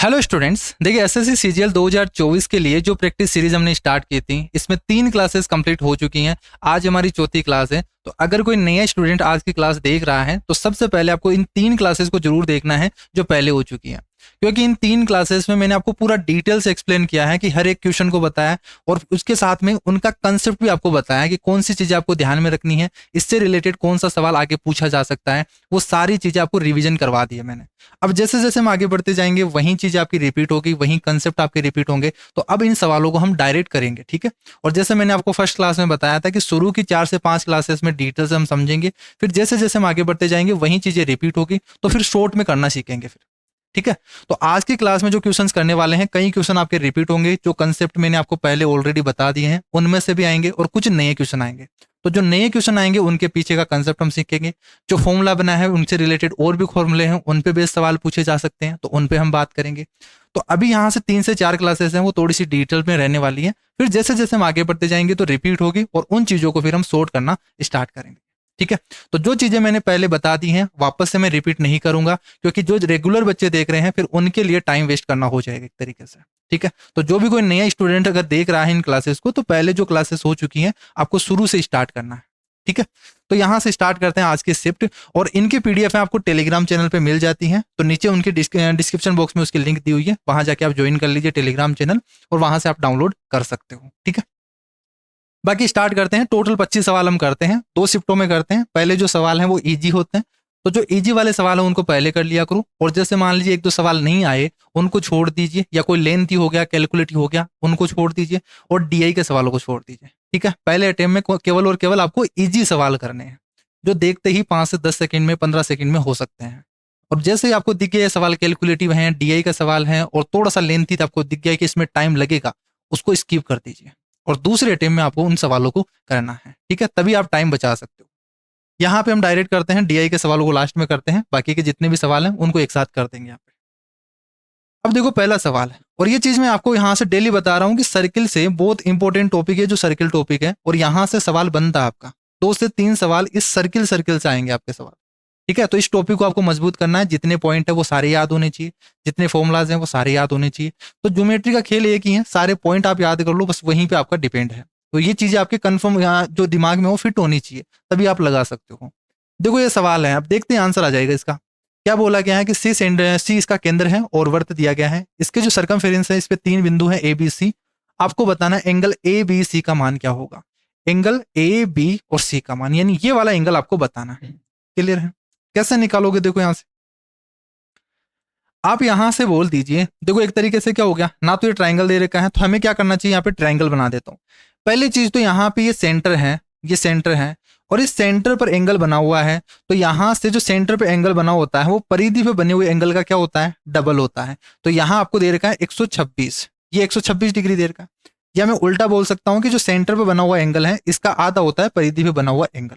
Hello students, देखिए SSC CGL 2024 के लिए जो प्रैक्टिस सीरीज हमने स्टार्ट की थी, इसमें 3 क्लासेस कंप्लीट हो चुकी हैं। आज हमारी चौथी क्लास है। तो अगर कोई नया स्टूडेंट आज की क्लास देख रहा है तो सबसे पहले आपको इन 3 क्लासेस को जरूर देखना है जो पहले हो चुकी हैं, क्योंकि इन 3 क्लासेस में मैंने आपको पूरा डिटेल से एक्सप्लेन किया है कि हर एक क्वेश्चन को बताया और उसके साथ में उनका कंसेप्ट भी आपको बताया कि कौन सी चीजें आपको ध्यान में रखनी है, इससे रिलेटेड कौन सा सवाल आगे पूछा जा सकता है, वो सारी चीजें आपको रिवीजन करवा दी है मैंने। अब जैसे जैसे हम आगे बढ़ते जाएंगे वही चीजें आपकी रिपीट होगी, वही कंसेप्ट आपके रिपीट होंगे। तो अब इन सवालों को हम डायरेक्ट करेंगे, ठीक है। और जैसे मैंने आपको फर्स्ट क्लास में बताया था कि शुरू की 4 से 5 क्लासेस में डिटेल से हम समझेंगे, फिर जैसे जैसे हम आगे बढ़ते जाएंगे वही चीजें रिपीट होगी, तो फिर शॉर्ट में करना सीखेंगे फिर, ठीक है। तो आज की क्लास में जो क्वेश्चंस करने वाले हैं, कई क्वेश्चन आपके रिपीट होंगे, जो कंसेप्ट मैंने आपको पहले ऑलरेडी बता दिए हैं उनमें से भी आएंगे और कुछ नए क्वेश्चन आएंगे। तो जो नए क्वेश्चन आएंगे उनके पीछे का कंसेप्ट हम सीखेंगे। जो फॉर्मूला बना है उनसे रिलेटेड और भी फॉर्मूले हैं, उन पे बेस्ड सवाल पूछे जा सकते हैं, तो उन पे हम बात करेंगे। तो अभी यहाँ से 3 से 4 क्लासेस हैं, वो थोड़ी सी डिटेल में रहने वाली है। फिर जैसे जैसे हम आगे बढ़ते जाएंगे तो रिपीट होगी और उन चीजों को फिर हम सॉर्ट करना स्टार्ट करेंगे, ठीक है। तो जो चीजें मैंने पहले बता दी हैं वापस से मैं रिपीट नहीं करूंगा, क्योंकि जो रेगुलर बच्चे देख रहे हैं फिर उनके लिए टाइम वेस्ट करना हो जाएगा एक तरीके से, ठीक है। तो जो भी कोई नया स्टूडेंट अगर देख रहा है इन क्लासेस को, तो पहले जो क्लासेस हो चुकी हैं आपको शुरू से स्टार्ट करना है, ठीक है। तो यहां से स्टार्ट करते हैं आज की शिफ्ट। और इनकी पीडीएफ है आपको टेलीग्राम चैनल पे मिल जाती हैं, तो नीचे उनके डिस्क्रिप्शन बॉक्स में उसकी लिंक दी हुई है, वहां जाके आप ज्वाइन कर लीजिए टेलीग्राम चैनल और वहां से आप डाउनलोड कर सकते हो, ठीक है। बाकी स्टार्ट करते हैं। टोटल 25 सवाल हम करते हैं, 2 शिफ्टों में करते हैं। पहले जो सवाल हैं वो इजी होते हैं, तो जो इजी वाले सवाल हैं उनको पहले कर लिया करो। और जैसे मान लीजिए 1-2 सवाल नहीं आए उनको छोड़ दीजिए, या कोई लेंथी हो गया, कैलकुलेटिव हो गया, उनको छोड़ दीजिए और डीआई के सवालों को छोड़ दीजिए, ठीक है। पहले अटेम्प्ट में केवल और केवल आपको इजी सवाल करने हैं, जो देखते ही 5 से 10 सेकंड में, 15 सेकंड में हो सकते हैं। और जैसे ही आपको दिख गया सवाल कैलकुलेटिव है, डीआई का सवाल है और थोड़ा सा लेंथी आपको दिख गया कि इसमें टाइम लगेगा, उसको स्किप कर दीजिए और दूसरे अटेम्प्ट में आपको उन सवालों को करना है, ठीक है। तभी आप टाइम बचा सकते हो। यहाँ पे हम डायरेक्ट करते हैं, डीआई के सवालों को लास्ट में करते हैं, बाकी के जितने भी सवाल हैं उनको एक साथ कर देंगे यहाँ पे। अब देखो पहला सवाल है, और ये चीज मैं आपको यहाँ से डेली बता रहा हूँ कि सर्किल से बहुत इंपॉर्टेंट टॉपिक है जो सर्किल टॉपिक है, और यहाँ से सवाल बनता है आपका 2 से 3 सवाल इस सर्किल से आएंगे आपके सवाल, ठीक है। तो इस टॉपिक को आपको मजबूत करना है, जितने पॉइंट है वो सारे याद होने चाहिए, जितने फॉर्मुलाज हैं वो सारे याद होने चाहिए। तो ज्योमेट्री का खेल एक ही है, सारे पॉइंट आप याद कर लो, बस वहीं पे आपका डिपेंड है। तो ये चीजें आपके कंफर्म यहाँ जो दिमाग में वो फिट होनी चाहिए, तभी आप लगा सकते हो। देखो ये सवाल है, अब देखते हैं आंसर आ जाएगा इसका। क्या बोला गया है कि सी इसका केंद्र है और वृत्त दिया गया है, इसके जो सर्कमफेरेंस है इस पे 3 बिंदु है ए बी सी। आपको बताना है एंगल ए बी सी का मान क्या होगा। एंगल ए बी और सी का मान, यानी ये वाला एंगल आपको बताना है। क्लियर है? कैसे निकालोगे? देखो यहां से आप यहां से बोल दीजिए, देखो एक तरीके से क्या हो गया ना, तो ये ट्राइंगल दे रखा है, तो हमें क्या करना चाहिए, यहाँ पे ट्राइंगल बना देता हूं। पहली चीज तो यहाँ पे ये सेंटर है, ये सेंटर है और इस सेंटर पर एंगल बना हुआ है, तो यहां से जो सेंटर पे एंगल बना होता है वो परिधि पे बने हुए एंगल का क्या होता है, डबल होता है। तो यहां आपको दे रखा है 126, ये 126 डिग्री दे रखा है। या मैं उल्टा बोल सकता हूं कि जो सेंटर पे बना हुआ एंगल है इसका आधा होता है परिधि पे बना हुआ एंगल,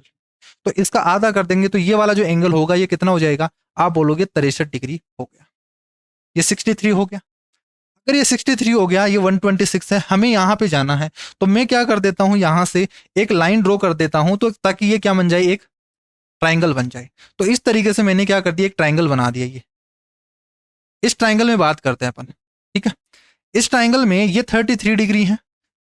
तो इसका आधा कर देंगे तो ये वाला जो एंगल होगा ये कितना हो जाएगा, आप बोलोगे 63 डिग्री हो गया। ये 63 हो गया। अगर ये 63 हो गया, ये 126 है, हमें यहां पे जाना है, तो मैं क्या कर देता हूं, यहां से एक लाइन ड्रॉ कर देता हूं, तो ताकि ये क्या बन जाए, एक ट्राइंगल बन जाए। तो इस तरीके से मैंने क्या कर दिया, एक ट्राइंगल बना दिया। ये इस ट्राइंगल में बात करते हैं अपन, ठीक है। इस ट्राइंगल में ये 33 डिग्री है,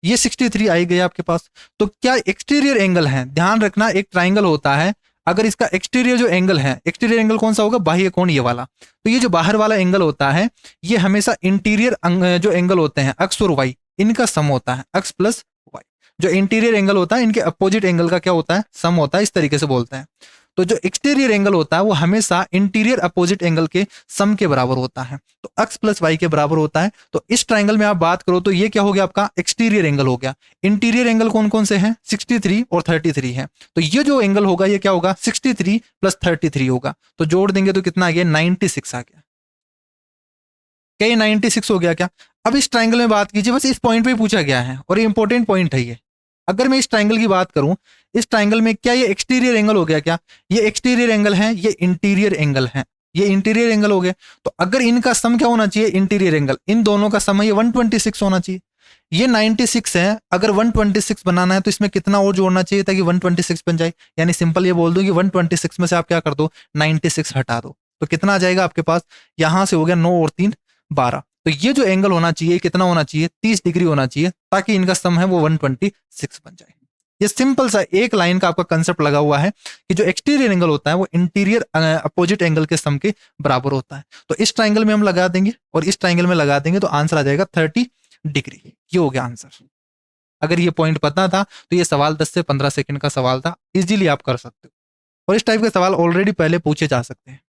ये 63 आई गई आपके पास। तो क्या एक्सटीरियर एंगल है, ध्यान रखना एक ट्राइंगल होता है, अगर इसका एक्सटीरियर जो एंगल है, एक्सटीरियर एंगल कौन सा होगा, बाह्य कोण ये वाला। तो ये जो बाहर वाला एंगल होता है ये हमेशा इंटीरियर जो एंगल होते हैं अक्स और वाई, इनका सम होता है, अक्स प्लस वाई। जो इंटीरियर एंगल होता है इनके अपोजिट एंगल का क्या होता है, सम होता है, इस तरीके से बोलते हैं। तो जो एक्सटीरियर एंगल होता है वो हमेशा इंटीरियर अपोजिट एंगल के सम के बराबर होता है, तो एक्स प्लस वाई के बराबर होता है। तो इस ट्राइंगल में आप बात करो तो ये क्या हो गया, आपका एक्सटीरियर एंगल हो गया। इंटीरियर एंगल कौन कौन से हैं, 63 और 33 है। तो ये जो एंगल होगा ये क्या होगा, 63 प्लस 33 होगा, तो जोड़ देंगे तो कितना आ गया, 96 आ गया। क्या ये 96 हो गया क्या? अब इस ट्राइंगल में बात कीजिए, बस इस पॉइंट पे पूछा गया है और ये इंपॉर्टेंट पॉइंट है ये। अगर मैं इस ट्राइंगल की बात करूं, इस ट्राइंगल में क्या ये एक्सटीरियर एंगल हो गया, क्या ये एक्सटीरियर एंगल है, ये इंटीरियर एंगल है, ये इंटीरियर एंगल हो गया। तो अगर इनका सम क्या होना चाहिए, इंटीरियर एंगल, इन दोनों का सम है ये 126 होना चाहिए। ये 96 है, अगर 126 बनाना है तो इसमें कितना और जोड़ना चाहिए ताकि 126 बन जाए। यानी सिंपल ये बोल दो कि 126 में से आप क्या कर दो, 96 हटा दो, तो कितना आ जाएगा आपके पास, यहां से हो गया 9 और 3 12, तो ये जो एंगल होना चाहिए कितना होना चाहिए, 30 डिग्री होना चाहिए, ताकि इनका सम है वो 126 बन जाए। ये सिंपल सा एक लाइन का आपका कंसेप्ट लगा हुआ है कि जो एक्सटीरियर एंगल होता है वो इंटीरियर अपोजिट एंगल के सम के बराबर होता है। तो इस ट्राइंगल में हम लगा देंगे और इस ट्राइंगल में लगा देंगे, तो आंसर आ जाएगा 30 डिग्री। ये हो गया आंसर। अगर ये पॉइंट पता था तो ये सवाल 10 से 15 सेकंड का सवाल था, इजीली आप कर सकते हो। और इस टाइप के सवाल ऑलरेडी पहले पूछे जा सकते हैं।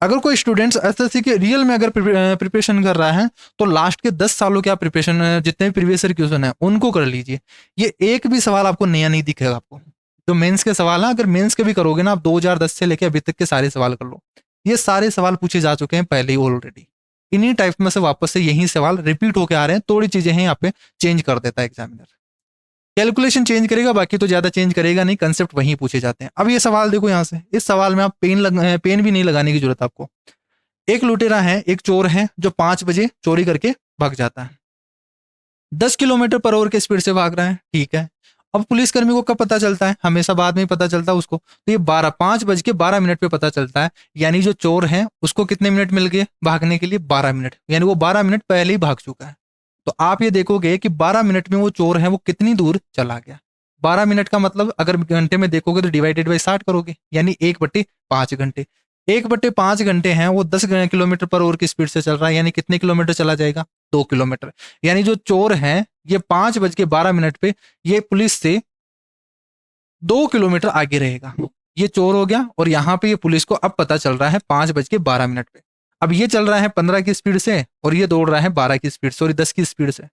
अगर कोई स्टूडेंट्स एसएससी के रियल में अगर प्रिपरेशन कर रहा है तो लास्ट के 10 सालों के आप प्रिपरेशन जितने भी प्रीवियस ईयर क्वेश्चन है उनको कर लीजिए। ये एक भी सवाल आपको नया नहीं दिखेगा। आपको जो मेंस के सवाल है, अगर मेंस के भी करोगे ना, आप 2010 से लेकर अभी तक के सारे सवाल कर लो, ये सारे सवाल पूछे जा चुके हैं पहले ही ऑलरेडी। इन्हीं टाइप में से वापस से यही सवाल रिपीट होकर आ रहे हैं, थोड़ी चीजें हैं यहाँ पे चेंज कर देता है एग्जामिनर, कैलकुलेशन चेंज करेगा, बाकी तो ज्यादा चेंज करेगा नहीं, कंसेप्ट वहीं पूछे जाते हैं। अब ये सवाल देखो यहाँ से, इस सवाल में आप पेन भी नहीं लगाने की जरूरत आपको। एक लुटेरा है, एक चोर है जो 5 बजे चोरी करके भाग जाता है, 10 किलोमीटर पर आवर के स्पीड से भाग रहा है, ठीक है। अब पुलिसकर्मी को कब पता चलता है, हमेशा बाद में ही पता चलता है उसको। तो ये 5:12 पे पता चलता है, यानी जो चोर है उसको कितने मिनट मिल गए भागने के लिए, 12 मिनट, यानी वो 12 मिनट पहले ही भाग चुका है। तो आप ये देखोगे कि 12 मिनट में वो चोर है वो कितनी दूर चला गया। 12 मिनट का मतलब अगर घंटे में देखोगे तो डिवाइडेड बाई 60 करोगे, यानी 1/5 घंटे। 1/5 घंटे हैं, वो 10 किलोमीटर पर आवर की स्पीड से चल रहा है, यानी कितने किलोमीटर चला जाएगा, 2 किलोमीटर। यानी जो चोर है ये 5:12 पे ये पुलिस से 2 किलोमीटर आगे रहेगा। ये चोर हो गया और यहाँ पे ये पुलिस को अब पता चल रहा है 5:12 पे। अब ये चल रहा है 15 की स्पीड से और ये दौड़ रहा है 12 की स्पीड से और 10 की स्पीड से।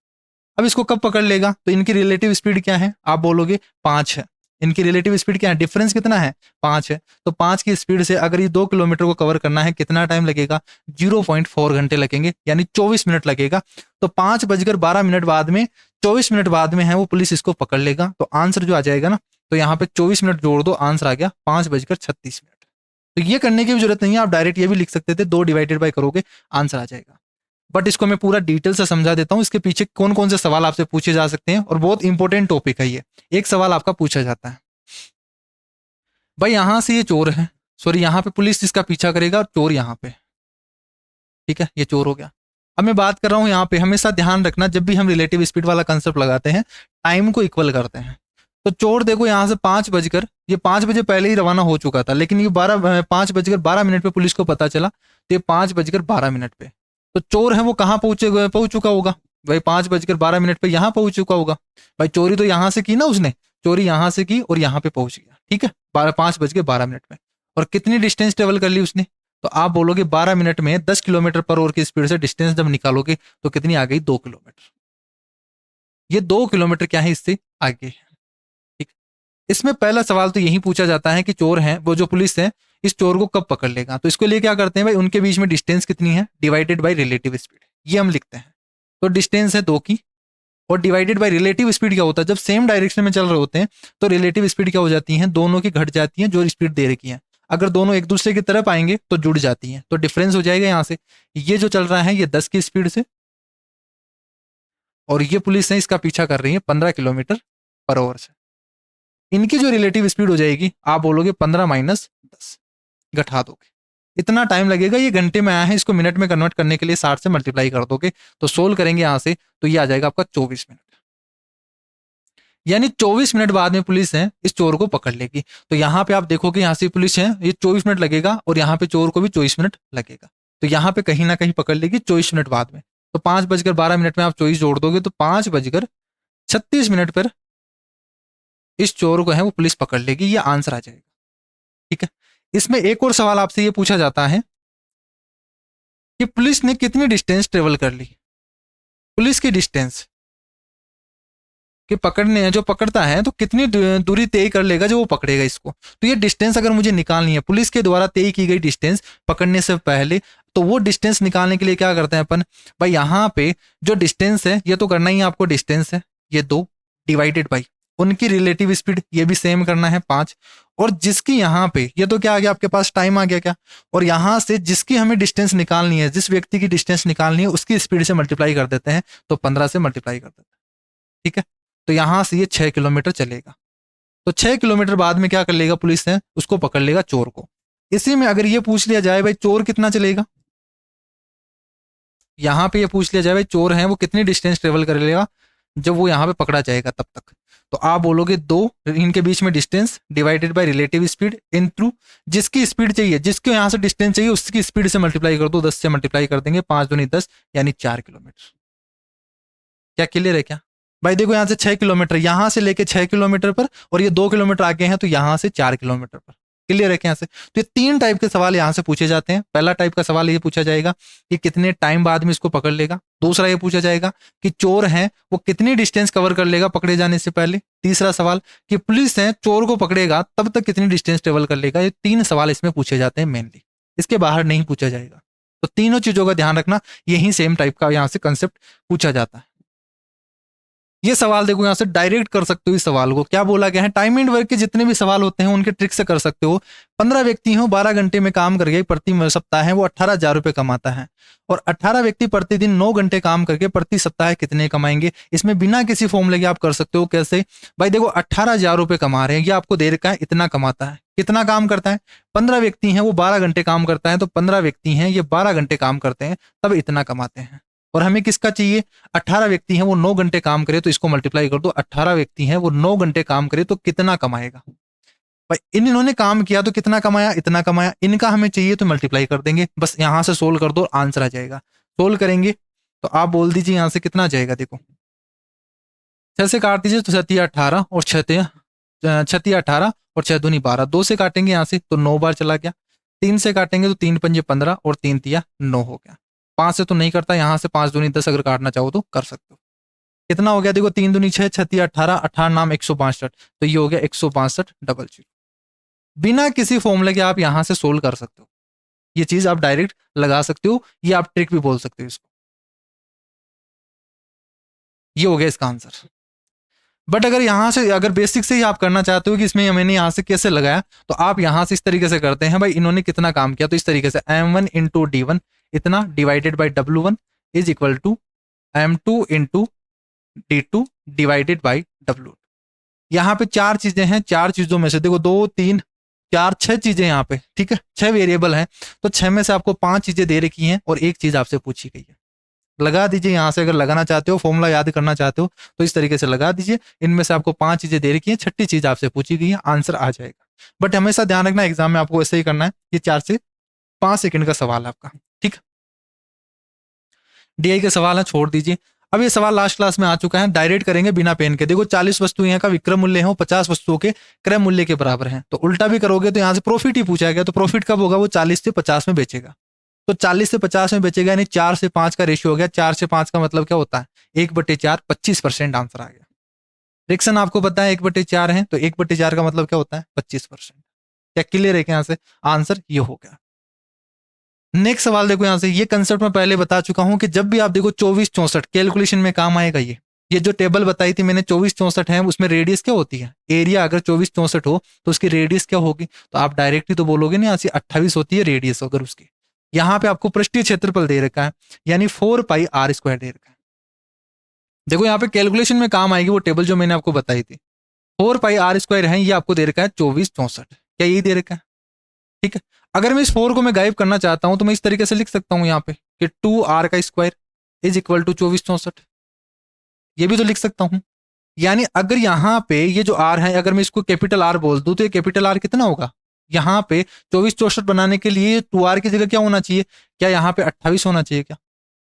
अब इसको कब पकड़ लेगा, तो इनकी रिलेटिव स्पीड क्या है, आप बोलोगे 5 है। इनकी रिलेटिव स्पीड क्या है, डिफरेंस कितना है, 5 है। तो 5 की स्पीड से अगर ये 2 किलोमीटर को कवर करना है कितना टाइम लगेगा, 0.4 घंटे लगेंगे, यानी 24 मिनट लगेगा। तो 5:12 बाद में 24 मिनट बाद में है वो पुलिस इसको पकड़ लेगा। तो आंसर जो आ जाएगा ना, तो यहाँ पे 24 मिनट जोड़ दो, आंसर आ गया 5:36। तो ये करने की भी जरूरत नहीं है, आप डायरेक्ट ये भी लिख सकते थे, 2 डिवाइडेड बाय करोगे आंसर आ जाएगा। बट इसको मैं पूरा डिटेल से समझा देता हूं, इसके पीछे कौन कौन से सवाल आपसे पूछे जा सकते हैं, और बहुत इंपॉर्टेंट टॉपिक है ये। एक सवाल आपका पूछा जाता है, भाई यहां से ये चोर है, सॉरी यहाँ पे पुलिस इसका पीछा करेगा और चोर यहाँ पे, ठीक है, ये चोर हो गया। अब मैं बात कर रहा हूं यहाँ पे, हमेशा ध्यान रखना जब भी हम रिलेटिव स्पीड वाला कंसेप्ट लगाते हैं टाइम को इक्वल करते हैं। तो चोर देखो यहाँ से 5 बजे पहले ही रवाना हो चुका था, लेकिन ये 5:12 पे पुलिस को पता चला, तो ये 5:12 पे। तो चोर है वो कहाँ पहुंच चुका होगा, भाई 5:12 पे यहाँ पहुंच चुका होगा। भाई चोरी तो यहाँ से की ना उसने, चोरी यहाँ से की और यहाँ पे पहुंच गया, ठीक है, 5:12 में। और कितनी डिस्टेंस ट्रेवल कर ली उसने, तो आप बोलोगे 12 मिनट में 10 किलोमीटर पर आवर की स्पीड से डिस्टेंस जब निकालोगे तो कितनी आ गई, 2 किलोमीटर। ये 2 किलोमीटर क्या है, इससे आगे है, ठीक। इसमें पहला सवाल तो यही पूछा जाता है कि चोर है वो जो पुलिस है इस चोर को कब पकड़ लेगा। तो इसके लिए क्या करते हैं भाई, उनके बीच में डिस्टेंस कितनी है, डिवाइडेड बाई रिलेटिव स्पीड, ये हम लिखते हैं। तो डिस्टेंस है 2 की और डिवाइडेड बाई रिलेटिव स्पीड क्या होता है, जब सेम डायरेक्शन में चल रहे होते हैं तो रिलेटिव स्पीड क्या हो जाती है, दोनों की घट जाती है जो स्पीड दे रखी है। अगर दोनों एक दूसरे की तरफ आएंगे तो जुड़ जाती हैं, तो डिफरेंस हो जाएगा यहाँ से। ये जो चल रहा है ये 10 की स्पीड से और ये पुलिस है इसका पीछा कर रही है 15 किलोमीटर पर आवर से। इनकी जो रिलेटिव स्पीड हो जाएगी, आप बोलोगे 15 माइनस 10, घटा दोगे, इतना टाइम लगेगा। ये घंटे में आया है, इसको मिनट में कन्वर्ट करने के लिए 60 से मल्टीप्लाई कर दोगे, तो सोल्व करेंगे यहाँ से, तो ये आ जाएगा आपका 24 मिनट। यानी 24 मिनट बाद में पुलिस है इस चोर को पकड़ लेगी। तो यहाँ पे आप देखोगे यहाँ से पुलिस है, ये 24 मिनट लगेगा और यहाँ पे चोर को भी 24 मिनट लगेगा। तो यहाँ पे कहीं ना कहीं पकड़ लेगी 24 मिनट बाद में। तो 5:12 में आप 24 जोड़ दोगे तो 5:36 पर इस चोर को है वो पुलिस पकड़ लेगी, ये आंसर आ जाएगा, ठीक है। इसमें एक और सवाल आपसे ये पूछा जाता है कि पुलिस ने कितनी डिस्टेंस ट्रेवल कर ली। पुलिस की डिस्टेंस कि पकड़ने जो पकड़ता है तो कितनी दूरी तय कर लेगा जो वो पकड़ेगा इसको। तो ये डिस्टेंस अगर मुझे निकालनी है, पुलिस के द्वारा तय की गई डिस्टेंस पकड़ने से पहले, तो वो डिस्टेंस निकालने के लिए क्या करते हैं अपन, भाई यहाँ पे जो डिस्टेंस है ये तो करना ही है आपको, डिस्टेंस है ये 2 डिवाइडेड बाई उनकी रिलेटिव स्पीड, ये भी सेम करना है 5, और जिसकी यहाँ पे ये तो क्या आ गया आपके पास, टाइम आ गया क्या, और यहाँ से जिसकी हमें डिस्टेंस निकालनी है, जिस व्यक्ति की डिस्टेंस निकालनी है उसकी स्पीड से मल्टीप्लाई कर देते हैं, तो 15 से मल्टीप्लाई कर देते हैं, ठीक है। तो यहां से ये 6 किलोमीटर चलेगा। तो 6 किलोमीटर बाद में क्या कर लेगा पुलिस है, उसको पकड़ लेगा चोर को। इसी में अगर ये पूछ लिया जाए भाई चोर कितना चलेगा, यहाँ पे ये पूछ लिया जाए भाई चोर है वो कितनी डिस्टेंस ट्रेवल कर लेगा जब वो यहाँ पे पकड़ा जाएगा तब तक, तो आप बोलोगे 2, इनके बीच में distance divided by relative speed in through जिसकी स्पीड चाहिए, जिसको यहाँ से डिस्टेंस चाहिए उसकी स्पीड से मल्टीप्लाई कर दो, 10 से मल्टीप्लाई कर देंगे, 5 दूनी 10 यानी 4 किलोमीटर। क्या क्लियर है क्या भाई? देखो यहाँ से 6 किलोमीटर, यहाँ से लेके 6 किलोमीटर पर, और ये 2 किलोमीटर आगे हैं तो यहाँ से 4 किलोमीटर पर। क्लियर है क्या? यहाँ से तो ये 3 टाइप के सवाल यहाँ से पूछे जाते हैं। पहला टाइप का सवाल ये पूछा जाएगा कि कितने टाइम बाद में इसको पकड़ लेगा। दूसरा ये पूछा जाएगा कि चोर है वो कितनी डिस्टेंस कवर कर लेगा पकड़े जाने से पहले। तीसरा सवाल कि पुलिस है चोर को पकड़ेगा तब तक कितनी डिस्टेंस ट्रेवल कर लेगा। ये 3 सवाल इसमें पूछे जाते हैं मेनली, इसके बाहर नहीं पूछा जाएगा। तो तीनों चीजों का ध्यान रखना, यही सेम टाइप का यहाँ से कंसेप्ट पूछा जाता है। ये सवाल देखो यहाँ से डायरेक्ट कर सकते हो। इस सवाल को क्या बोला गया है, टाइम एंड वर्क के जितने भी सवाल होते हैं उनके ट्रिक से कर सकते हो। 15 व्यक्ति हो 12 घंटे में काम करके प्रति सप्ताह है वो 18,000 रुपए कमाता है, और 18 व्यक्ति प्रतिदिन 9 घंटे काम करके प्रति सप्ताह कितने कमाएंगे। इसमें बिना किसी फॉर्मूले के आप कर सकते हो। कैसे भाई? देखो 18,000 रुपए कमा रहे हैं, ये आपको दे रखा है इतना कमाता है। कितना काम करता है? 15 व्यक्ति हैं वो 12 घंटे काम करता है, तो 15 व्यक्ति हैं ये 12 घंटे काम करते हैं तब इतना कमाते हैं। और हमें किसका चाहिए? 18 व्यक्ति हैं वो 9 घंटे काम करे, तो इसको मल्टीप्लाई कर दो। 18 व्यक्ति हैं वो 9 घंटे काम करे तो कितना कमाएगा भाई? इन्होंने काम किया तो कितना कमाया? इतना कमाया। इनका हमें चाहिए तो मल्टीप्लाई कर देंगे, बस यहां से सोल्व कर दो, आंसर आ जाएगा। सोल्व करेंगे तो आप बोल दीजिए यहां से कितना जाएगा। देखो 6 से काट दीजिए तो 7 18 और 6 18 और 6 दूनी 12, 2 से काटेंगे यहाँ से तो 9 बार चला गया। 3 से काटेंगे तो 3 पंजे 15 और 3 तिया 9 हो गया। 5 से तो नहीं करता, यहाँ से 5 दूनी 10 अगर काटना चाहो तो कर सकते हो। कितना हो गया? देखो 3 दूनी 6, 6 18, 18 नाम 162, तो ये हो गया 162 डबल 0। बिना किसी फॉर्मूले के आप यहाँ से सोल्व कर सकते हो। ये चीज आप डायरेक्ट लगा सकते हो, ये आप ट्रिक भी बोल सकते हो इसको। ये हो गया इसका आंसर। बट अगर यहाँ से अगर बेसिक से ही आप करना चाहते हो कि इसमें मैंने यहाँ से कैसे लगाया, तो आप यहाँ से इस तरीके से करते हैं भाई इन्होंने कितना काम किया, तो इस तरीके से m1 इंटू d1 इतना divided by w1 is equal to m2 into d2 divided by w। यहाँ पे 4 चीजें हैं, 4 चीजों में से देखो 2 3 4 6 चीजें यहाँ पे, ठीक है 6 वेरिएबल हैं, तो 6 में से आपको 5 चीजें दे रखी हैं और एक चीज आपसे पूछी गई है। लगा दीजिए यहाँ से, अगर लगाना चाहते हो फॉर्मूला याद करना चाहते हो तो इस तरीके से लगा दीजिए। इनमें से आपको 5 चीजें दे रखी हैं, 6ठी चीज आपसे पूछी गई है, आंसर आ जाएगा। बट हमेशा ध्यान रखना एग्जाम में आपको ऐसे ही करना है। ये 4 से 5 सेकंड का सवाल है आपका, ठीक। डीआई के सवाल है, छोड़ दीजिए। अब ये सवाल लास्ट क्लास में आ चुका है, डायरेक्ट करेंगे बिना पेन के। देखो 40 वस्तुएं यहाँ का विक्रय मूल्य है, 50 वस्तुओं के क्रय मूल्य के बराबर है, तो उल्टा भी करोगे तो यहाँ से प्रॉफिट ही पूछा गया, तो प्रॉफिट कब होगा? वो 40 से 50 में बेचेगा, तो 40 से 50 में बेचेगा, यानी 4 से 5 का रेशियो हो गया। 4 से 5 का मतलब क्या होता है? 1/4, 25% आंसर आ गया। रिक्शन आपको पता है 1/4 है, तो 1/4 का मतलब क्या होता है? 25%। क्या क्लियर है? यहाँ से आंसर ये हो गया। नेक्स्ट सवाल देखो यहाँ से, ये कंसेप्ट मैं पहले बता चुका हूं कि जब भी आप देखो 24 64 कैलकुलेशन में काम आएगा। ये जो टेबल बताई थी मैंने 24 64 है, उसमें रेडियस क्या होती है? एरिया अगर 24 64 हो तो उसकी रेडियस क्या होगी? तो आप डायरेक्टली तो बोलोगे ना, यहाँ से 28 होती है रेडियस अगर उसकी। यहाँ पे आपको पृष्ठीय क्षेत्रफल दे रखा है, यानी 4πr² दे रखा है। देखो यहाँ पे कैलकुलेशन में काम आएगी वो टेबल जो मैंने आपको बताई थी। 4πr² है, ये आपको दे रखा है 24 64, क्या यही दे रखा है? ठीक है। अगर मैं इस 4 को मैं गायब करना चाहता हूं तो मैं इस तरीके से लिख सकता हूं यहाँ पे कि 2r का स्क्वायर इज इक्वल टू 24 64, ये भी तो लिख सकता हूं। यानी अगर यहाँ पे ये जो r है, अगर मैं इसको कैपिटल R बोल दूं तो ये कैपिटल R कितना होगा? यहाँ पे 24 64 बनाने के लिए 2r की जगह क्या होना चाहिए? क्या यहाँ पे 28 होना चाहिए क्या?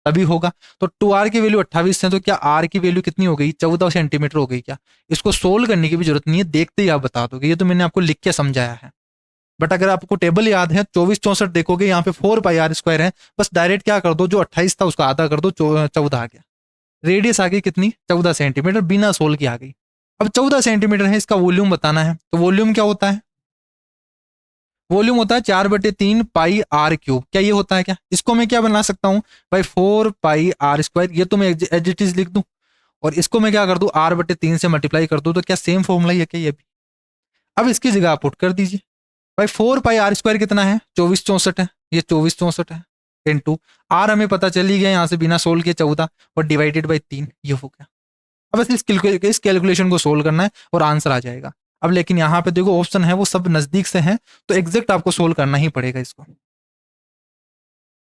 तभी होगा। तो 2r की वैल्यू 28 है, तो क्या r की वैल्यू कितनी हो गई? 14 सेंटीमीटर हो गई क्या? इसको सोल्व करने की भी जरूरत नहीं है, देखते ही आप बता दोगे, ये तो मैंने आपको लिख के समझाया है। बट अगर आपको टेबल याद है 24 64 देखोगे, यहाँ पे 4πr² है, बस डायरेक्ट क्या कर दो, जो 28 था उसका आधा कर दो, 14 आ गया। रेडियस आ गई कितनी? 14 सेंटीमीटर, बिना सोल की आ गई। अब 14 सेंटीमीटर है, इसका वॉल्यूम बताना है, तो वॉल्यूम क्या होता है? वॉल्यूम होता है 4/3πr³। क्या ये होता है क्या? इसको मैं क्या बना सकता हूं भाई? 4πr², ये तो मैं एज इट इज लिख दूं, और इसको मैं क्या कर दूं? r/3 से मल्टीप्लाई कर दूं, तो क्या सेम फॉर्मूला ही है क्या ये भी? अब इसकी जगह आप पुट कर दीजिए भाई। 4πr² कितना है? 24 64 है, ये 24 64 है, इंटू r हमें पता चल ही गया यहाँ से बिना सोल्व के 14, और डिवाइडेड बाई 3, ये हो गया। अब बस इस कैलकुलेशन को सोल्व करना है और आंसर आ जाएगा। अब लेकिन यहाँ पे देखो ऑप्शन है वो सब नजदीक से हैं, तो एग्जैक्ट आपको सोल्व करना ही पड़ेगा इसको।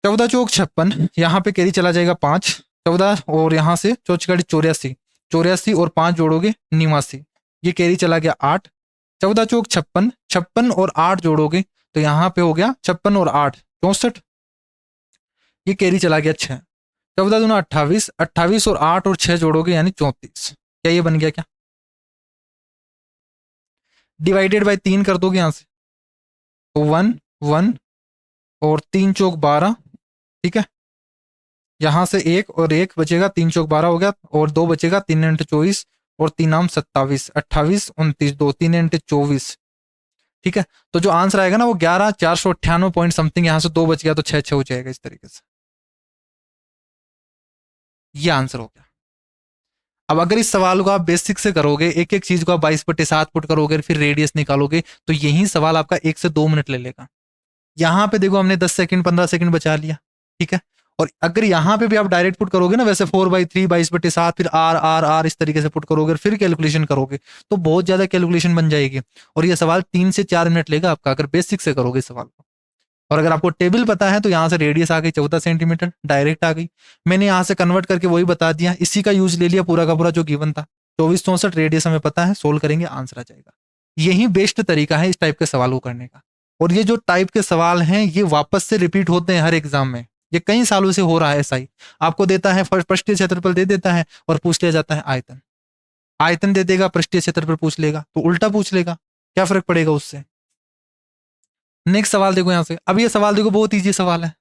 14 चौक 56, यहाँ पे कैरी चला जाएगा 5, 14 और यहाँ से 84, 84 और 5 जोड़ोगे 89, ये कैरी चला गया 8, 14 चौक 56, 56 और 8 जोड़ोगे तो यहाँ पे हो गया 56 और 8 64, ये कैरी चला गया 6, 14 दूना 28, 28 और 8 और 6 जोड़ोगे यानी 34, क्या ये बन गया क्या? डिवाइडेड बाय 3 कर दोगे यहाँ से तो 1 1 और 3 चौक 12, ठीक है, यहाँ से 1 और 1 बचेगा, 3 चौक 12 हो गया और 2 बचेगा, 3 इंटू 24 और 3 आम 27, 28 29 2 3 इंटू 24, ठीक है। तो जो आंसर आएगा ना वो 11,498 पॉइंट समथिंग, यहाँ से 2 बच गया तो 6 हो जाएगा इस तरीके से, ये आंसर हो गया। अब अगर इस सवाल को आप बेसिक से करोगे, एक एक चीज को आप 22/7 पुट करोगे फिर रेडियस निकालोगे तो यही सवाल आपका 1 से 2 मिनट ले लेगा। यहाँ पे देखो हमने 10 सेकंड 15 सेकंड बचा लिया, ठीक है। और अगर यहाँ पे भी आप डायरेक्ट पुट करोगे ना वैसे 4/3 22/7 फिर आर आर आर इस तरीके से पुट करोगे फिर कैलकुलेशन करोगे तो बहुत ज्यादा कैलकुलेशन बन जाएगी और ये सवाल 3 से 4 मिनट लेगा आपका अगर बेसिक से करोगे सवाल को। और अगर आपको टेबल पता है तो यहाँ से रेडियस आ गई 14 सेंटीमीटर डायरेक्ट आ गई, मैंने यहाँ से कन्वर्ट करके वही बता दिया, इसी का यूज ले लिया पूरा का पूरा जो गिवन था, 2464 रेडियस हमें पता है, सोल्व करेंगे आंसर आ जाएगा। यही बेस्ट तरीका है इस टाइप के सवाल को करने का। और ये जो टाइप के सवाल हैं ये वापस से रिपीट होते हैं हर एग्जाम में, ये कई सालों से हो रहा है ऐसा ही, आपको देता है पृष्ठीय क्षेत्रफल दे देता है और पूछ लिया जाता है आयतन, आयतन दे देगा पृष्ठीय क्षेत्रफल पूछ लेगा तो उल्टा पूछ लेगा, क्या फर्क पड़ेगा उससे। नेक्स्ट सवाल देखो यहाँ से, अब ये सवाल देखो बहुत इजी सवाल है,